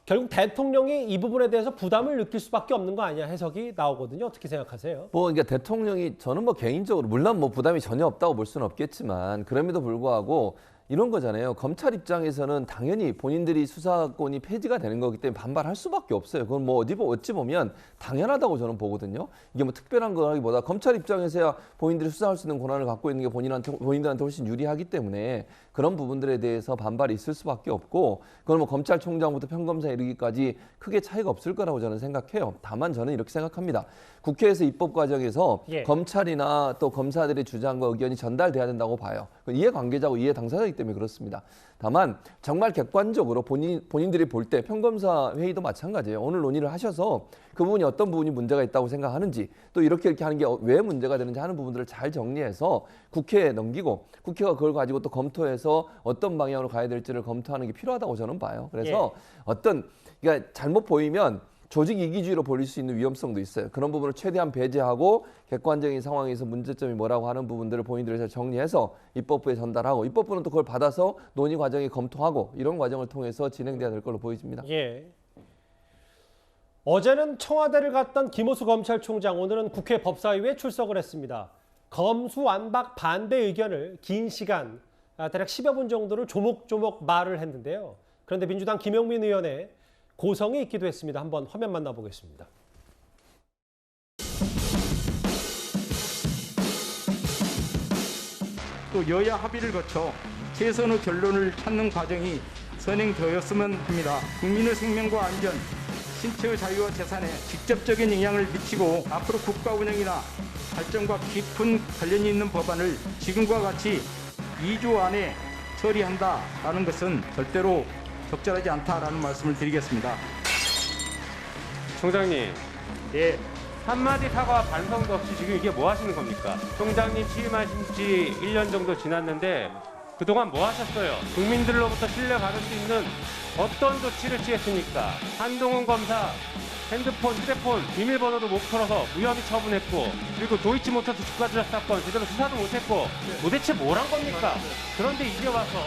결국 대통령이 이 부분에 대해서 부담을 느낄 수밖에 없는 거 아니냐 해석이 나오거든요. 어떻게 생각하세요? 뭐 그러니까 대통령이, 저는 뭐 개인적으로 물론 뭐 부담이 전혀 없다고 볼 수는 없겠지만 그럼에도 불구하고 이런 거잖아요. 검찰 입장에서는 당연히 본인들이 수사권이 폐지가 되는 거기 때문에 반발할 수밖에 없어요. 그건 뭐 어찌 보면 당연하다고 저는 보거든요. 이게 뭐 특별한 거라기보다 검찰 입장에서야 본인들이 수사할 수 있는 권한을 갖고 있는 게 본인들한테 훨씬 유리하기 때문에 그런 부분들에 대해서 반발이 있을 수밖에 없고, 그건 뭐 검찰총장부터 평검사에 이르기까지 크게 차이가 없을 거라고 저는 생각해요. 다만 저는 이렇게 생각합니다. 국회에서 입법 과정에서 검찰이나 또 검사들의 주장과 의견이 전달돼야 된다고 봐요. 이해관계자고 이해 당사자이기 때문에 그렇습니다. 다만 정말 객관적으로 본인들이 볼 때 평검사 회의도 마찬가지예요. 오늘 논의를 하셔서 그 부분이 어떤 부분이 문제가 있다고 생각하는지, 또 이렇게 하는 게 왜 문제가 되는지 하는 부분들을 잘 정리해서 국회에 넘기고 국회가 그걸 가지고 또 검토해서 어떤 방향으로 가야 될지를 검토하는 게 필요하다고 저는 봐요. 그래서 그러니까 잘못 보이면 조직 이기주의로 보일 수 있는 위험성도 있어요. 그런 부분을 최대한 배제하고 객관적인 상황에서 문제점이 뭐라고 하는 부분들을 본인들이 잘 정리해서 입법부에 전달하고, 입법부는 또 그걸 받아서 논의 과정에 검토하고, 이런 과정을 통해서 진행돼야 될 걸로 보여집니다. 어제는 청와대를 갔던 김호수 검찰총장, 오늘은 국회 법사위에 출석을 했습니다. 검수완박 반대 의견을 긴 시간, 대략 10여 분 정도를 조목조목 말을 했는데요. 그런데 민주당 김용민 의원의 고성이 있기도 했습니다. 한번 화면 만나보겠습니다. 또 여야 합의를 거쳐 최선의 결론을 찾는 과정이 선행되었으면 합니다. 국민의 생명과 안전, 신체의 자유와 재산에 직접적인 영향을 미치고 앞으로 국가 운영이나 발전과 깊은 관련이 있는 법안을 지금과 같이 2주 안에 처리한다라는 것은 절대로 적절하지 않다라는 말씀을 드리겠습니다. 총장님, 한마디 사과와 반성도 없이 지금 이게 뭐 하시는 겁니까? 총장님 취임하신 지 1년 정도 지났는데 그동안 뭐 하셨어요? 국민들로부터 신뢰받을 수 있는 어떤 조치를 취했습니까? 한동훈 검사 핸드폰, 휴대폰 비밀번호도 못 풀어서 무혐의 처분했고, 그리고 도이치모터스 주가 조작 사건 제대로 수사도 못했고, 도대체 뭘 한 겁니까? 그런데 이제 와서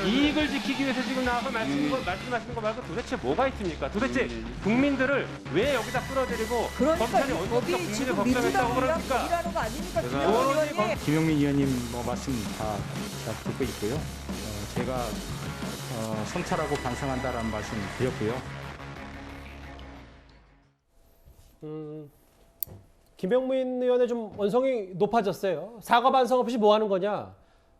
이익을 지키기 위해서 지금 나와서 말씀하시는 거 말고 도대체 뭐가 있습니까? 도대체 국민들을 왜 여기다 끌어들이고 검찰이 언제부터 국민을 걱정했다고 그럽니까? 김용민 의원님 말씀 다 듣고 있고요. 제가 성찰하고 반성한다라는 말씀 드렸고요. 김용민 의원의 좀 원성이 높아졌어요. 사과 반성 없이 뭐 하는 거냐?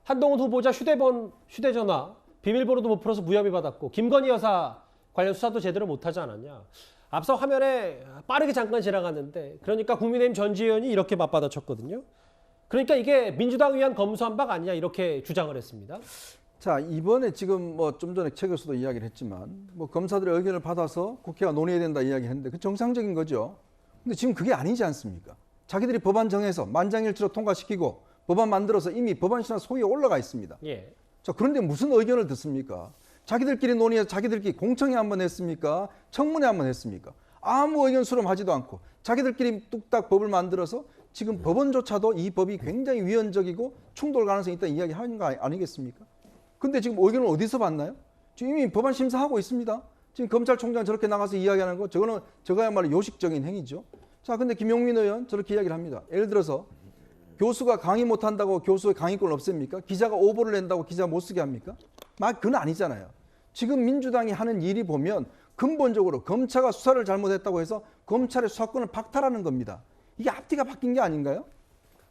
한동훈 후보자 휴대전화 비밀번호도 못 풀어서 무혐의 받았고, 김건희 여사 관련 수사도 제대로 못하지 않았냐. 앞서 화면에 빠르게 잠깐 지나갔는데, 그러니까 국민의힘 전지현이 이렇게 맞받아쳤거든요. 그러니까 이게 민주당 위한 검수완박 아니냐, 이렇게 주장을 했습니다. 자, 이번에 지금 뭐 좀 전에 최 교수도 이야기를 했지만 뭐 검사들의 의견을 받아서 국회가 논의해야 된다 이야기했는데 그 정상적인 거죠. 근데 지금 그게 아니지 않습니까? 자기들이 법안 정해서 만장일치로 통과시키고 법안 만들어서 이미 법안실안 소위에 올라가 있습니다. 예. 자, 그런데 무슨 의견을 듣습니까? 자기들끼리 논의해서 자기들끼리 공청회 한번 했습니까? 청문회 한번 했습니까? 아무 의견 수렴하지도 않고 자기들끼리 뚝딱 법을 만들어서 지금 법원조차도 이 법이 굉장히 위헌적이고 충돌 가능성이 있다는 이야기 하는 거 아니겠습니까? 근데 지금 의견을 어디서 봤나요? 지금 이미 법안 심사하고 있습니다. 지금 검찰총장 저렇게 나가서 이야기하는 거 저거야말로 요식적인 행위죠. 자, 근데 김용민 의원 저렇게 이야기를 합니다. 예를 들어서 교수가 강의 못한다고 교수의 강의권을 없앱니까? 기자가 오보를 낸다고 기자 못 쓰게 합니까? 그건 아니잖아요. 지금 민주당이 하는 일이 보면 근본적으로 검찰가 수사를 잘못했다고 해서 검찰의 수사권을 박탈하는 겁니다. 이게 앞뒤가 바뀐 게 아닌가요?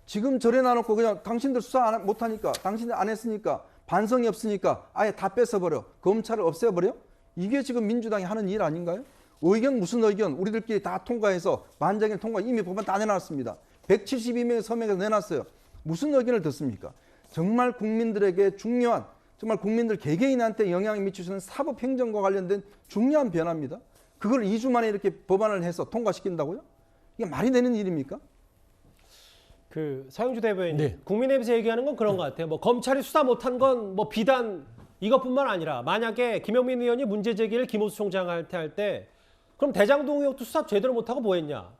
지금 절에 놔놓고 그냥 당신들 수사 못하니까, 당신들 안 했으니까, 반성이 없으니까 아예 다 뺏어버려, 검찰을 없애버려? 이게 지금 민주당이 하는 일 아닌가요? 의견 무슨 의견? 우리들끼리 다 통과해서 만장일 통과 이미 법안 다 내놨습니다. 172명의 서명에서 내놨어요. 무슨 의견을 듣습니까? 정말 국민들에게 중요한, 정말 국민들 개개인한테 영향을 미치는 사법행정과 관련된 중요한 변화입니다. 그걸 2주 만에 이렇게 법안을 해서 통과시킨다고요? 이게 말이 되는 일입니까? 서영주 대변인, 국민의힘에서 얘기하는 건 그런 것 같아요. 뭐 검찰이 수사 못한 건 뭐 비단 이것뿐만 아니라 만약에 김용민 의원이 문제 제기를 김호수 총장한테 할 때 그럼 대장동 의혹도 수사 제대로 못하고 뭐 했냐?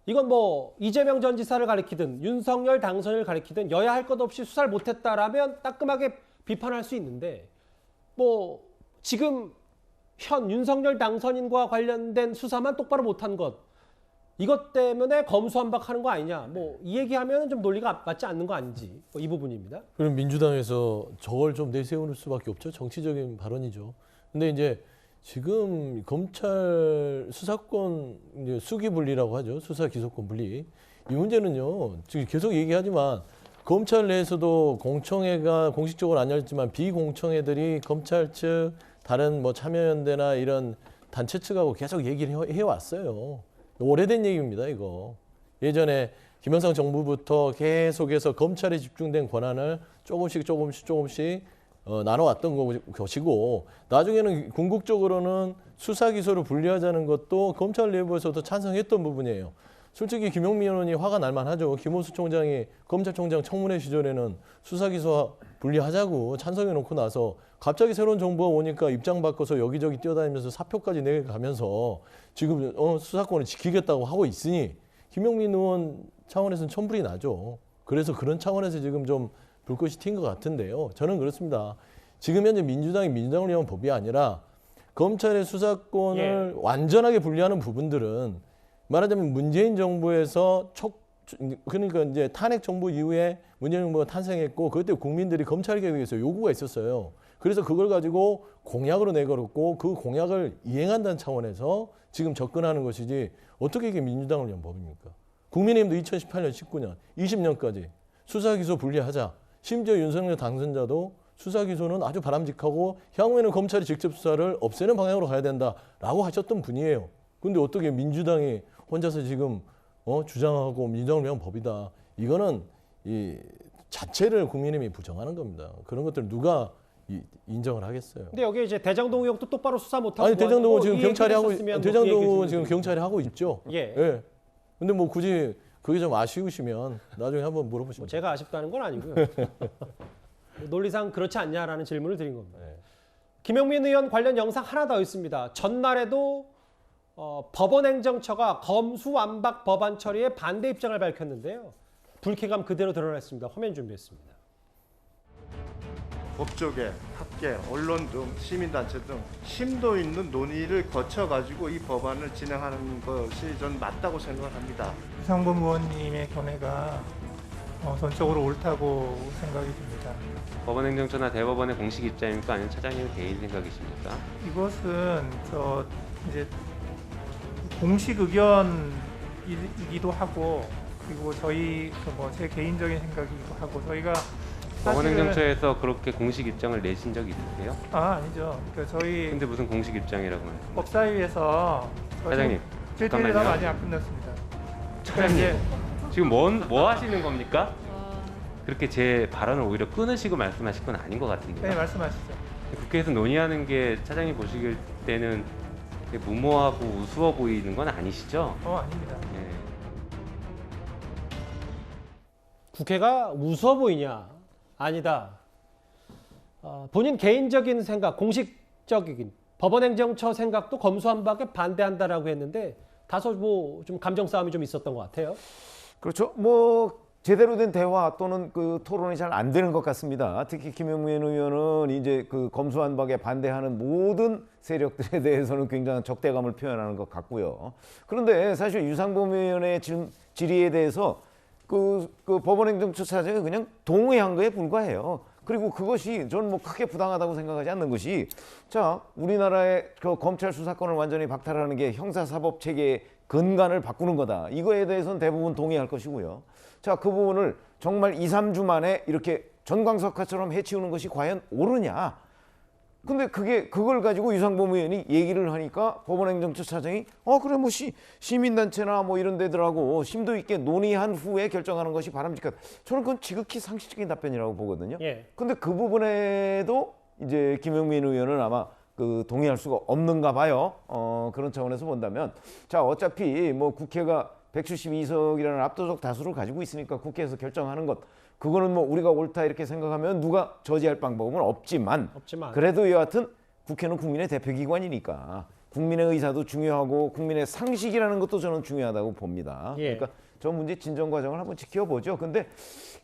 이건 뭐 이재명 전 지사를 가리키든 윤석열 당선인을 가리키든 여야 할 것 없이 수사를 못했다라면 따끔하게 비판할 수 있는데 뭐 지금 현 윤석열 당선인과 관련된 수사만 똑바로 못한 것 이것 때문에 검수완박하는 거 아니냐? 뭐 이 얘기하면 좀 논리가 맞지 않는 거 아닌지 이 부분입니다. 그럼 민주당에서 저걸 좀 내세우는 수밖에 없죠. 정치적인 발언이죠. 근데 이제 지금 검찰 수사권 이제 수기 분리라고 하죠. 수사 기소권 분리. 이 문제는요. 지금 계속 얘기하지만 검찰 내에서도 공청회가 공식적으로 안 열렸지만 비공청회들이 검찰 측 다른 뭐 참여연대나 이런 단체 측하고 계속 얘기를 해왔어요. 오래된 얘기입니다, 이거. 예전에 김영삼 정부부터 계속해서 검찰에 집중된 권한을 조금씩 나눠왔던 것이고 나중에는 궁극적으로는 수사 기소를 분리하자는 것도 검찰 내부에서도 찬성했던 부분이에요. 솔직히 김용민 의원이 화가 날만 하죠. 김호수 총장이 검찰총장 청문회 시절에는 수사 기소 분리하자고 찬성해 놓고 나서 갑자기 새로운 정부가 오니까 입장 바꿔서 여기저기 뛰어다니면서 사표까지 내가면서 지금 수사권을 지키겠다고 하고 있으니 김용민 의원 차원에서는 천불이 나죠. 그래서 그런 차원에서 지금 좀 불꽃이 튄 것 같은데요. 저는 그렇습니다. 지금 현재 민주당이 민주당을 위한 법이 아니라 검찰의 수사권을 완전하게 분리하는 부분들은 말하자면 문재인 정부에서 그러니까 이제 탄핵 정부 이후에 문재인 정부가 탄생했고 그것 때문에 국민들이 검찰 개혁에서 요구가 있었어요. 그래서 그걸 가지고 공약으로 내걸었고 그 공약을 이행한다는 차원에서 지금 접근하는 것이지 어떻게 이게 민주당을 위한 법입니까? 국민의힘도 2018년, 19년, 20년까지 수사 기소 분리하자. 심지어 윤석열 당선자도 수사 기소는 아주 바람직하고 향후에는 검찰이 직접 수사를 없애는 방향으로 가야 된다라고 하셨던 분이에요. 근데 어떻게 민주당이 혼자서 지금 주장하고 민주당을 위한 법이다. 이거는 이 자체를 국민의힘이 부정하는 겁니다. 그런 것들 누가 인정을 하겠어요. 근데 여기 이제 대장동 의혹도 똑바로 수사 못하고 아니 대장동은 지금 경찰이 하고 대장동은 지금 경찰이 하고 있죠. 예. 근데 뭐 굳이 그게 좀 아쉬우시면 나중에 한번 물어보시면. 제가 아쉽다는 건 아니고요. 논리상 그렇지 않냐라는 질문을 드린 겁니다. 김용민 의원 관련 영상 하나 더 있습니다. 전날에도 법원행정처가 검수완박 법안 처리에 반대 입장을 밝혔는데요. 불쾌감 그대로 드러냈습니다. 화면 준비했습니다. 법조계, 학계, 언론 등 시민단체 등 심도 있는 논의를 거쳐가지고 이 법안을 진행하는 것이 전 맞다고 생각을 합니다. 유상범 의원님의 견해가 전적으로 옳다고 생각이 듭니다. 법원행정처나 대법원의 공식 입장입니까? 아니면 차장님 개인 생각이십니까? 이것은 이제 공식 의견이기도 하고 그리고 저희 제 개인적인 생각이기도 하고 저희가 법원행정처에서 그렇게 공식 입장을 내신 적이 있으세요? 아니죠. 그러니까 저희 근데 무슨 공식 입장이라고 말씀하세요? 법사위에서 차장님 질의가 많이 안 끝났습니다. 차장님 지금 뭐 하시는 겁니까? 그렇게 제 발언을 오히려 끊으시고 말씀하실 건 아닌 것 같은데요. 네, 말씀하시죠. 국회에서 논의하는 게 차장님 보시길 때는 무모하고 우스워 보이는 건 아니시죠? 아닙니다. 국회가 무서워 보이냐? 아니다. 본인 개인적인 생각, 공식적인 법원행정처 생각도 검수완박에 반대한다라고 했는데 다소 뭐 좀 감정 싸움이 좀 있었던 것 같아요. 그렇죠. 뭐 제대로 된 대화 또는 그 토론이 잘 안 되는 것 같습니다. 특히 김영민 의원은 이제 그 검수완박에 반대하는 모든 세력들에 대해서는 굉장한 적대감을 표현하는 것 같고요. 그런데 사실 유상범 의원의 질의에 대해서 그 법원행정처 차장이 그냥 동의한 거에 불과해요. 그리고 그것이 저는 뭐 크게 부당하다고 생각하지 않는 것이, 자, 우리나라의 그 검찰 수사권을 완전히 박탈하는 게 형사사법 체계의 근간을 바꾸는 거다. 이거에 대해서는 대부분 동의할 것이고요. 자, 그 부분을 정말 2, 3주 만에 이렇게 전광석화처럼 해치우는 것이 과연 옳으냐? 근데 그걸 가지고 유상범 의원이 얘기를 하니까 법원행정처 차장이 그래 뭐 시민단체나 뭐 이런 데들하고 심도 있게 논의한 후에 결정하는 것이 바람직하다. 저는 그건 지극히 상식적인 답변이라고 보거든요. 예. 근데 그 부분에도 이제 김영민 의원은 아마 동의할 수가 없는가 봐요. 그런 차원에서 본다면, 자, 어차피 뭐 국회가 172석이라는 압도적 다수를 가지고 있으니까 국회에서 결정하는 것, 그거는 뭐 우리가 옳다 이렇게 생각하면 누가 저지할 방법은 없지만 그래도 여하튼 국회는 국민의 대표기관이니까 국민의 의사도 중요하고 국민의 상식이라는 것도 저는 중요하다고 봅니다. 예. 그러니까 저 문제 진전 과정을 한번 지켜보죠. 근데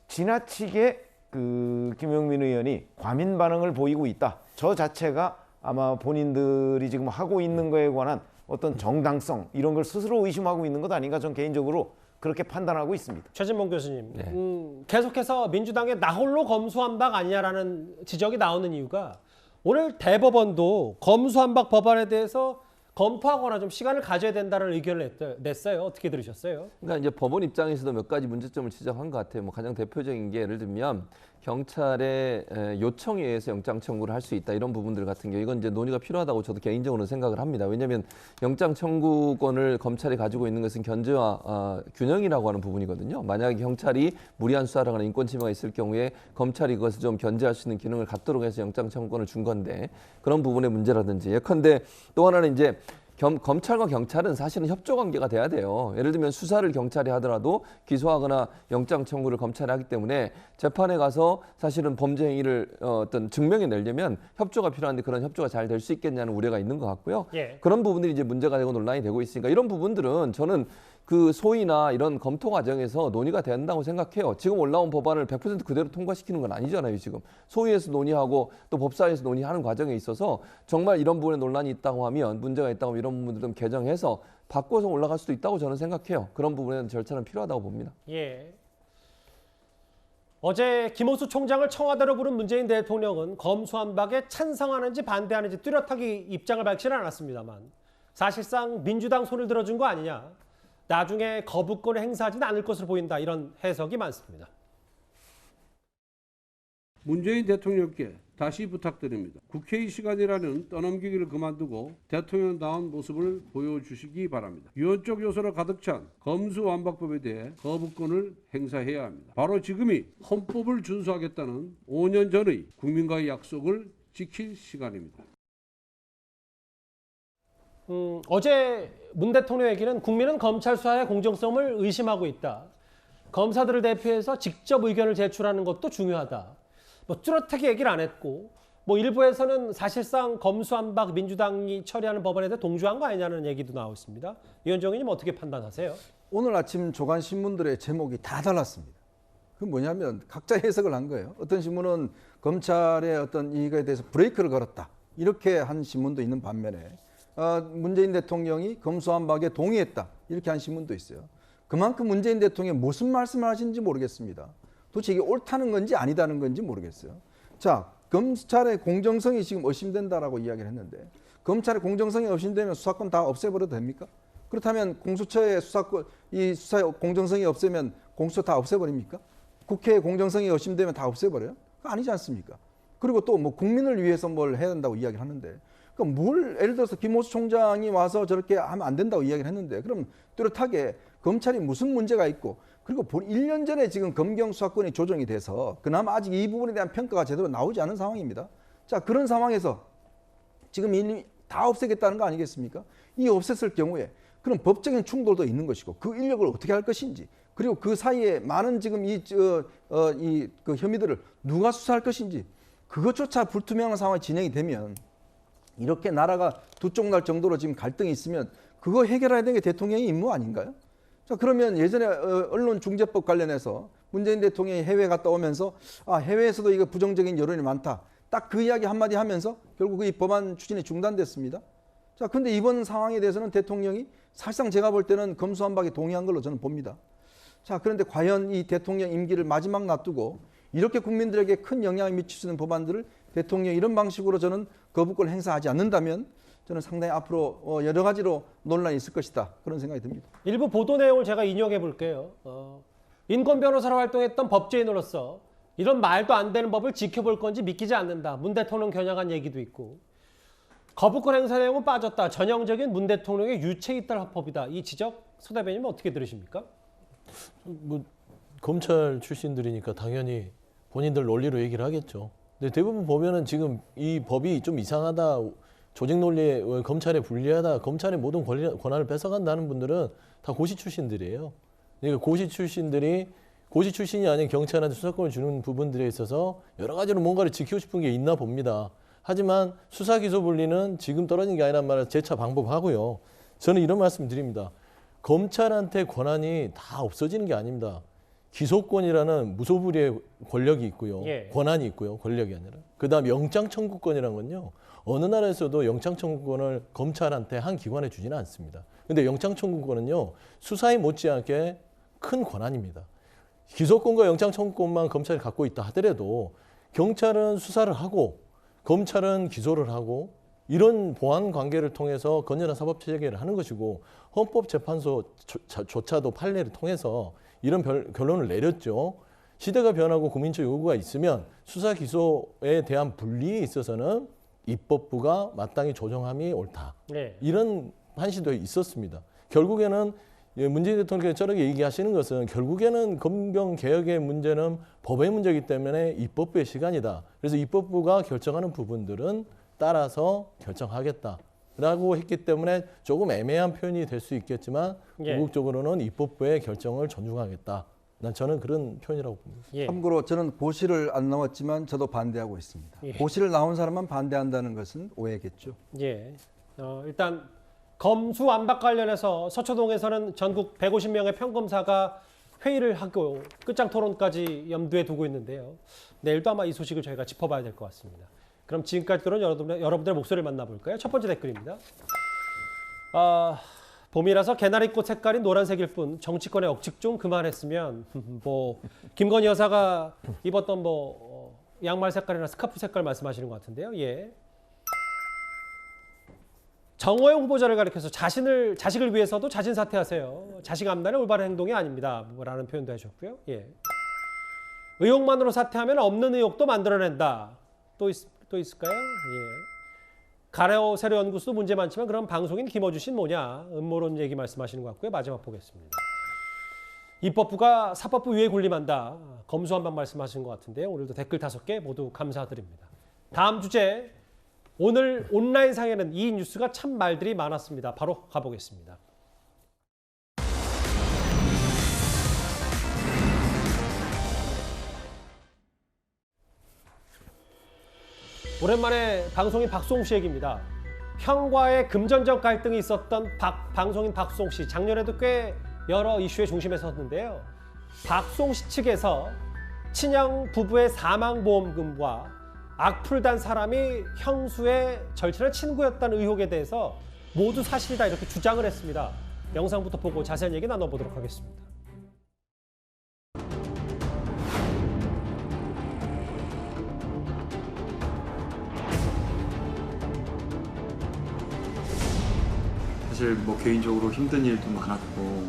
지나치게 김영민 의원이 과민 반응을 보이고 있다. 저 자체가 아마 본인들이 지금 하고 있는 거에 관한 어떤 정당성 이런 걸 스스로 의심하고 있는 것 아닌가, 전 개인적으로 그렇게 판단하고 있습니다. 최진봉 교수님, 계속해서 민주당의 나홀로 검수완박 아니냐라는 지적이 나오는 이유가 오늘 대법원도 검수완박 법안에 대해서 검토하거나 좀 시간을 가져야 된다는 의견을 냈어요. 어떻게 들으셨어요? 그러니까 이제 법원 입장에서도 몇 가지 문제점을 지적한 것 같아요. 뭐 가장 대표적인 게 예를 들면 경찰의 요청에 의해서 영장 청구를 할 수 있다, 이런 부분들 같은 경우 이건 이제 논의가 필요하다고 저도 개인적으로 생각을 합니다. 왜냐하면 영장 청구권을 검찰이 가지고 있는 것은 견제와 균형이라고 하는 부분이거든요. 만약에 경찰이 무리한 수사를 하거나 인권 침해가 있을 경우에 검찰이 그것을 좀 견제할 수 있는 기능을 갖도록 해서 영장 청구권을 준 건데, 그런 부분의 문제라든지, 예컨대 또 하나는 이제 검찰과 경찰은 사실은 협조 관계가 돼야 돼요. 예를 들면 수사를 경찰이 하더라도 기소하거나 영장 청구를 검찰이 하기 때문에 재판에 가서 사실은 범죄 행위를 어떤 증명해 내려면 협조가 필요한데 그런 협조가 잘 될 수 있겠냐는 우려가 있는 것 같고요. 예. 그런 부분들이 이제 문제가 되고 논란이 되고 있으니까 이런 부분들은 저는 그 소위나 이런 검토 과정에서 논의가 된다고 생각해요. 지금 올라온 법안을 100% 그대로 통과시키는 건 아니잖아요. 지금 소위에서 논의하고 또 법사위에서 논의하는 과정에 있어서 정말 이런 부분에 논란이 있다고 하면, 문제가 있다고 하면 이런 부분들 좀 개정해서 바꿔서 올라갈 수도 있다고 저는 생각해요. 그런 부분에는 절차는 필요하다고 봅니다. 예. 어제 김호수 총장을 청와대로 부른 문재인 대통령은 검수완박에 찬성하는지 반대하는지 뚜렷하게 입장을 밝히는 않았습니다만 사실상 민주당 손을 들어준 거 아니냐, 나중에 거부권을 행사하지는 않을 것으로 보인다, 이런 해석이 많습니다. 문재인 대통령께 다시 부탁드립니다. 국회의 시간이라는 떠넘기기를 그만두고 대통령다운 모습을 보여주시기 바랍니다. 유언적 요소로 가득 찬 검수완박법에 대해 거부권을 행사해야 합니다. 바로 지금이 헌법을 준수하겠다는 5년 전의 국민과의 약속을 지킬 시간입니다. 어제 문 대통령에게는 국민은 검찰 수사의 공정성을 의심하고 있다, 검사들을 대표해서 직접 의견을 제출하는 것도 중요하다, 뭐 뚜렷하게 얘기를 안 했고, 뭐 일부에서는 사실상 검수완박 민주당이 처리하는 법안에 대해 동조한 거 아니냐는 얘기도 나오고 있습니다. 위원장 의원님 어떻게 판단하세요? 오늘 아침 조간 신문들의 제목이 다 달랐습니다. 그 뭐냐면 각자 해석을 한 거예요. 어떤 신문은 검찰의 어떤 이익에 대해서 브레이크를 걸었다, 이렇게 한 신문도 있는 반면에 문재인 대통령이 검수완박에 동의했다, 이렇게 한 신문도 있어요. 그만큼 문재인 대통령이 무슨 말씀을 하시는지 모르겠습니다. 도대체 이게 옳다는 건지 아니다는 건지 모르겠어요. 자, 검찰의 공정성이 지금 의심된다라고 이야기를 했는데, 검찰의 공정성이 의심되면 수사권 다 없애버려도 됩니까? 그렇다면 공수처의 수사권, 이 수사의 공정성이 없으면 공수처 다 없애버립니까? 국회의 공정성이 의심되면 다 없애버려요? 그거 아니지 않습니까? 그리고 또 뭐 국민을 위해서 뭘 해야 된다고 이야기를 하는데, 그러니까 뭘, 예를 들어서 김호수 총장이 와서 저렇게 하면 안 된다고 이야기를 했는데, 그럼 뚜렷하게 검찰이 무슨 문제가 있고, 그리고 1년 전에 지금 검경 수사권이 조정이 돼서 그나마 아직 이 부분에 대한 평가가 제대로 나오지 않은 상황입니다. 자, 그런 상황에서 지금 이미 다 없애겠다는 거 아니겠습니까? 이 없앴을 경우에 그럼 법적인 충돌도 있는 것이고, 그 인력을 어떻게 할 것인지, 그리고 그 사이에 많은 지금 그 혐의들을 누가 수사할 것인지 그것조차 불투명한 상황이 진행이 되면 이렇게 나라가 두 쪽 날 정도로 지금 갈등이 있으면 그거 해결해야 되는 게 대통령의 임무 아닌가요? 자, 그러면 예전에 언론중재법 관련해서 문재인 대통령이 해외 갔다 오면서 해외에서도 이거 부정적인 여론이 많다. 딱 그 이야기 한마디 하면서 결국 이 법안 추진이 중단됐습니다. 자, 근데 이번 상황에 대해서는 대통령이 사실상 제가 볼 때는 검수완박에 동의한 걸로 저는 봅니다. 자, 그런데 과연 이 대통령 임기를 마지막 놔두고 이렇게 국민들에게 큰 영향을 미칠 수 있는 법안들을 대통령이 이런 방식으로 저는 거부권을 행사하지 않는다면 저는 상당히 앞으로 여러 가지로 논란이 있을 것이다. 그런 생각이 듭니다. 일부 보도 내용을 제가 인용해 볼게요. 인권 변호사로 활동했던 법제인으로서 이런 말도 안 되는 법을 지켜볼 건지 믿기지 않는다. 문 대통령 겨냥한 얘기도 있고. 거부권 행사 내용은 빠졌다. 전형적인 문 대통령의 유체 이탈 화법이다. 이 지적 서 대변인 어떻게 들으십니까? 뭐 검찰 출신들이니까 당연히 본인들 논리로 얘기를 하겠죠. 근데 대부분 보면은 지금 이 법이 좀 이상하다, 조직 논리에 검찰에 불리하다, 검찰의 모든 권한을 뺏어간다는 분들은 다 고시 출신들이에요. 그러니까 고시 출신이 아닌 경찰한테 수사권을 주는 부분들에 있어서 여러 가지로 뭔가를 지키고 싶은 게 있나 봅니다. 하지만 수사 기소 분리는 지금 떨어진 게 아니란 말을 재차 방법하고요. 저는 이런 말씀 드립니다. 검찰한테 권한이 다 없어지는 게 아닙니다. 기소권이라는 무소불위의 권력이 있고요. 예. 권한이 있고요. 권력이 아니라. 그다음 영장 청구권이라는 건요. 어느 나라에서도 영장 청구권을 검찰한테 한 기관에 주지는 않습니다. 근데 영장 청구권은요. 수사에 못지않게 큰 권한입니다. 기소권과 영장 청구권만 검찰이 갖고 있다 하더라도 경찰은 수사를 하고 검찰은 기소를 하고 이런 보안 관계를 통해서 건전한 사법 체계를 하는 것이고 헌법재판소조차도 판례를 통해서 이런 결론을 내렸죠. 시대가 변하고 국민적 요구가 있으면 수사 기소에 대한 분리에 있어서는 입법부가 마땅히 조정함이 옳다. 네. 이런 판시도 있었습니다. 결국에는 문재인 대통령께서 저렇게 얘기하시는 것은 결국에는 검경 개혁의 문제는 법의 문제이기 때문에 입법부의 시간이다. 그래서 입법부가 결정하는 부분들은 따라서 결정하겠다라고 했기 때문에 조금 애매한 표현이 될 수 있겠지만 예. 궁극적으로는 입법부의 결정을 존중하겠다. 저는 그런 표현이라고 봅니다. 예. 참고로 저는 고시를 안 나왔지만 저도 반대하고 있습니다. 예. 고시를 나온 사람만 반대한다는 것은 오해겠죠. 예. 일단 검수완박 관련해서 서초동에서는 전국 150명의 평검사가 회의를 하고 끝장 토론까지 염두에 두고 있는데요. 내일도 아마 이 소식을 저희가 짚어봐야 될 것 같습니다. 그럼 지금까지 들은 여러분들의 목소리를 만나볼까요? 첫 번째 댓글입니다. 봄이라서 개나리꽃 색깔이 노란색일 뿐 정치권의 억측 좀 그만했으면 뭐 김건희 여사가 입었던 양말 색깔이나 스카프 색깔 말씀하시는 것 같은데요. 예. 정호영 후보자를 가리켜서 자식을 위해서도 자진 사퇴하세요. 자식 암단의 올바른 행동이 아닙니다. 라는 표현도 해주셨고요. 예. 의혹만으로 사퇴하면 없는 의혹도 만들어낸다. 또 있을까요? 예. 가레오 세례연구소도 문제 많지만 그럼 방송인 김어준 씨는 뭐냐? 음모론 얘기 말씀하시는 것 같고요. 마지막 보겠습니다. 입법부가 사법부 위에 군림한다. 검수완박 말씀하시는 것 같은데요. 오늘도 댓글 5개 모두 감사드립니다. 다음 주제. 오늘 온라인상에는 이 뉴스가 참 말들이 많았습니다. 바로 가보겠습니다. 오랜만에 방송인 박수홍 씨 얘기입니다. 형과의 금전적 갈등이 있었던 방송인 박수홍 씨. 작년에도 꽤 여러 이슈의 중심에 섰는데요. 박수홍 씨 측에서 친형 부부의 사망보험금과 악플단 사람이 형수의 절친한 친구였다는 의혹에 대해서 모두 사실이다 이렇게 주장을 했습니다. 영상부터 보고 자세한 얘기 나눠보도록 하겠습니다. 사실 개인적으로 힘든 일도 많았고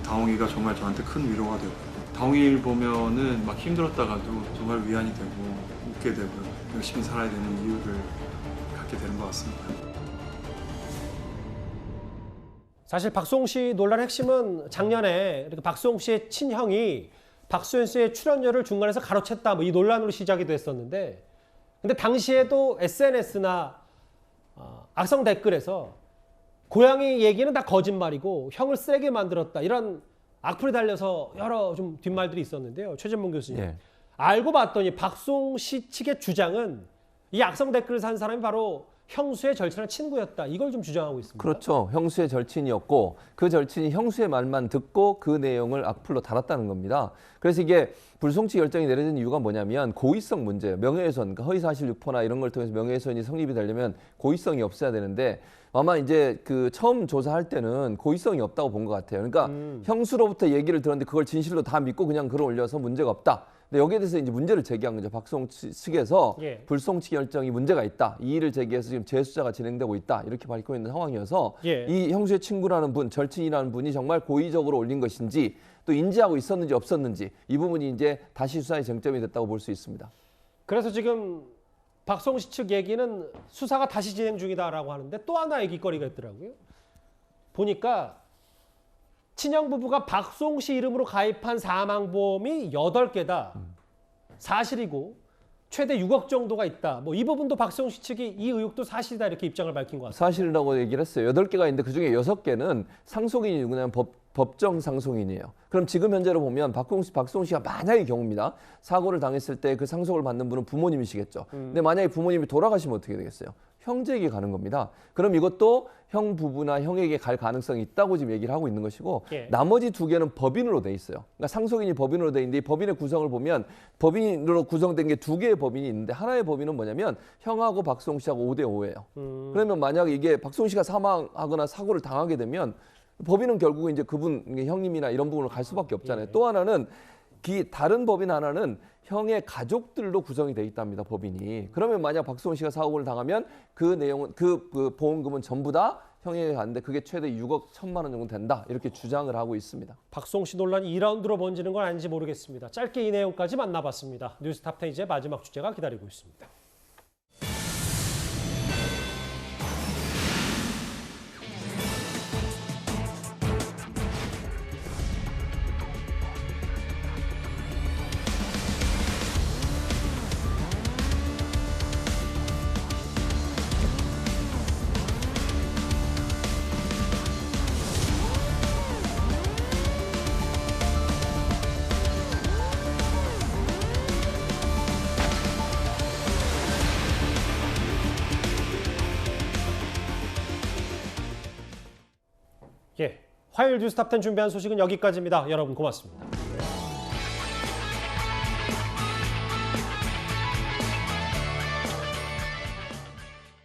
다홍이가 정말 저한테 큰 위로가 되고 다홍이를 보면은 막 힘들었다가도 정말 위안이 되고 웃게 되고 열심히 살아야 되는 이유를 갖게 되는 것 같습니다. 사실 박수홍 씨 논란의 핵심은 작년에 이렇게 박수홍 씨의 친형이 박수현 씨의 출연료를 중간에서 가로챘다 이 논란으로 시작이 됐었는데 근데 당시에도 SNS나 악성 댓글에서 고양이 얘기는 다 거짓말이고 형을 쓰레기 만들었다 이런 악플이 달려서 여러 좀 뒷말들이 있었는데요. 최전문 교수님. 예. 알고 봤더니 박송 씨 측의 주장은 이 악성 댓글을 산 사람이 바로 형수의 절친한 친구였다. 이걸 좀 주장하고 있습니다. 그렇죠. 형수의 절친이었고 그 절친이 형수의 말만 듣고 그 내용을 악플로 달았다는 겁니다. 그래서 이게 불송치 결정이 내려진 이유가 뭐냐면 고의성 문제예요. 명예훼손, 그러니까 허위사실 유포나 이런 걸 통해서 명예훼손이 성립이 되려면 고의성이 없어야 되는데 아마 이제 그 처음 조사할 때는 고의성이 없다고 본 것 같아요. 그러니까 형수로부터 얘기를 들었는데 그걸 진실로 다 믿고 그냥 글을 올려서 문제가 없다. 근데 여기에 대해서 이제 문제를 제기한 거죠. 박송 측에서 예. 불송치 결정이 문제가 있다. 이의를 제기해서 지금 재수사가 진행되고 있다. 이렇게 밝히고 있는 상황이어서 예. 이 형수의 친구라는 분, 절친이라는 분이 정말 고의적으로 올린 것인지 또 인지하고 있었는지 없었는지 이 부분이 이제 다시 수사의 쟁점이 됐다고 볼 수 있습니다. 그래서 지금 박송 씨 측 얘기는 수사가 다시 진행 중이다라고 하는데 또 하나 얘기거리가 있더라고요. 보니까 친형 부부가 박송 씨 이름으로 가입한 사망보험이 8개다. 사실이고 최대 6억 정도가 있다. 뭐 이 부분도 박송 씨 측이 이 의혹도 사실이다 이렇게 입장을 밝힌 것 같습니다. 사실이라고 얘기를 했어요. 8개가 있는데 그중에 6개는 상속인이 누구냐면 법정 상속인이에요. 그럼 지금 현재로 보면 박송 씨가 만약의 경우입니다. 사고를 당했을 때 그 상속을 받는 분은 부모님이시겠죠. 근데 만약에 부모님이 돌아가시면 어떻게 되겠어요? 형제에게 가는 겁니다. 그럼 이것도 형 부부나 형에게 갈 가능성이 있다고 지금 얘기를 하고 있는 것이고 예. 나머지 2개는 법인으로 돼 있어요. 그러니까 상속인이 법인으로 돼 있는데 이 법인의 구성을 보면 법인으로 구성된 게 2개의 법인이 있는데 하나의 법인은 뭐냐면 형하고 박송 씨하고 5대 5예요. 그러면 만약에 이게 박송 씨가 사망하거나 사고를 당하게 되면 법인은 결국은 이제 그분 형님이나 이런 부분으로 갈 수밖에 없잖아요. 또 하나는 다른 법인 하나는 형의 가족들로 구성이 돼 있답니다. 법인이. 그러면 만약 박수홍 씨가 사고를 당하면 그 내용은 그 보험금은 전부 다 형에게 가는데 그게 최대 6억 1천만 원 정도 된다. 이렇게 주장을 하고 있습니다. 박송 씨 논란이 2라운드로 번지는 건 아닌지 모르겠습니다. 짧게 이 내용까지 만나봤습니다. 뉴스탑10 이제 마지막 주제가 기다리고 있습니다. 예, 화요일 뉴스탑10 준비한 소식은 여기까지입니다. 여러분 고맙습니다.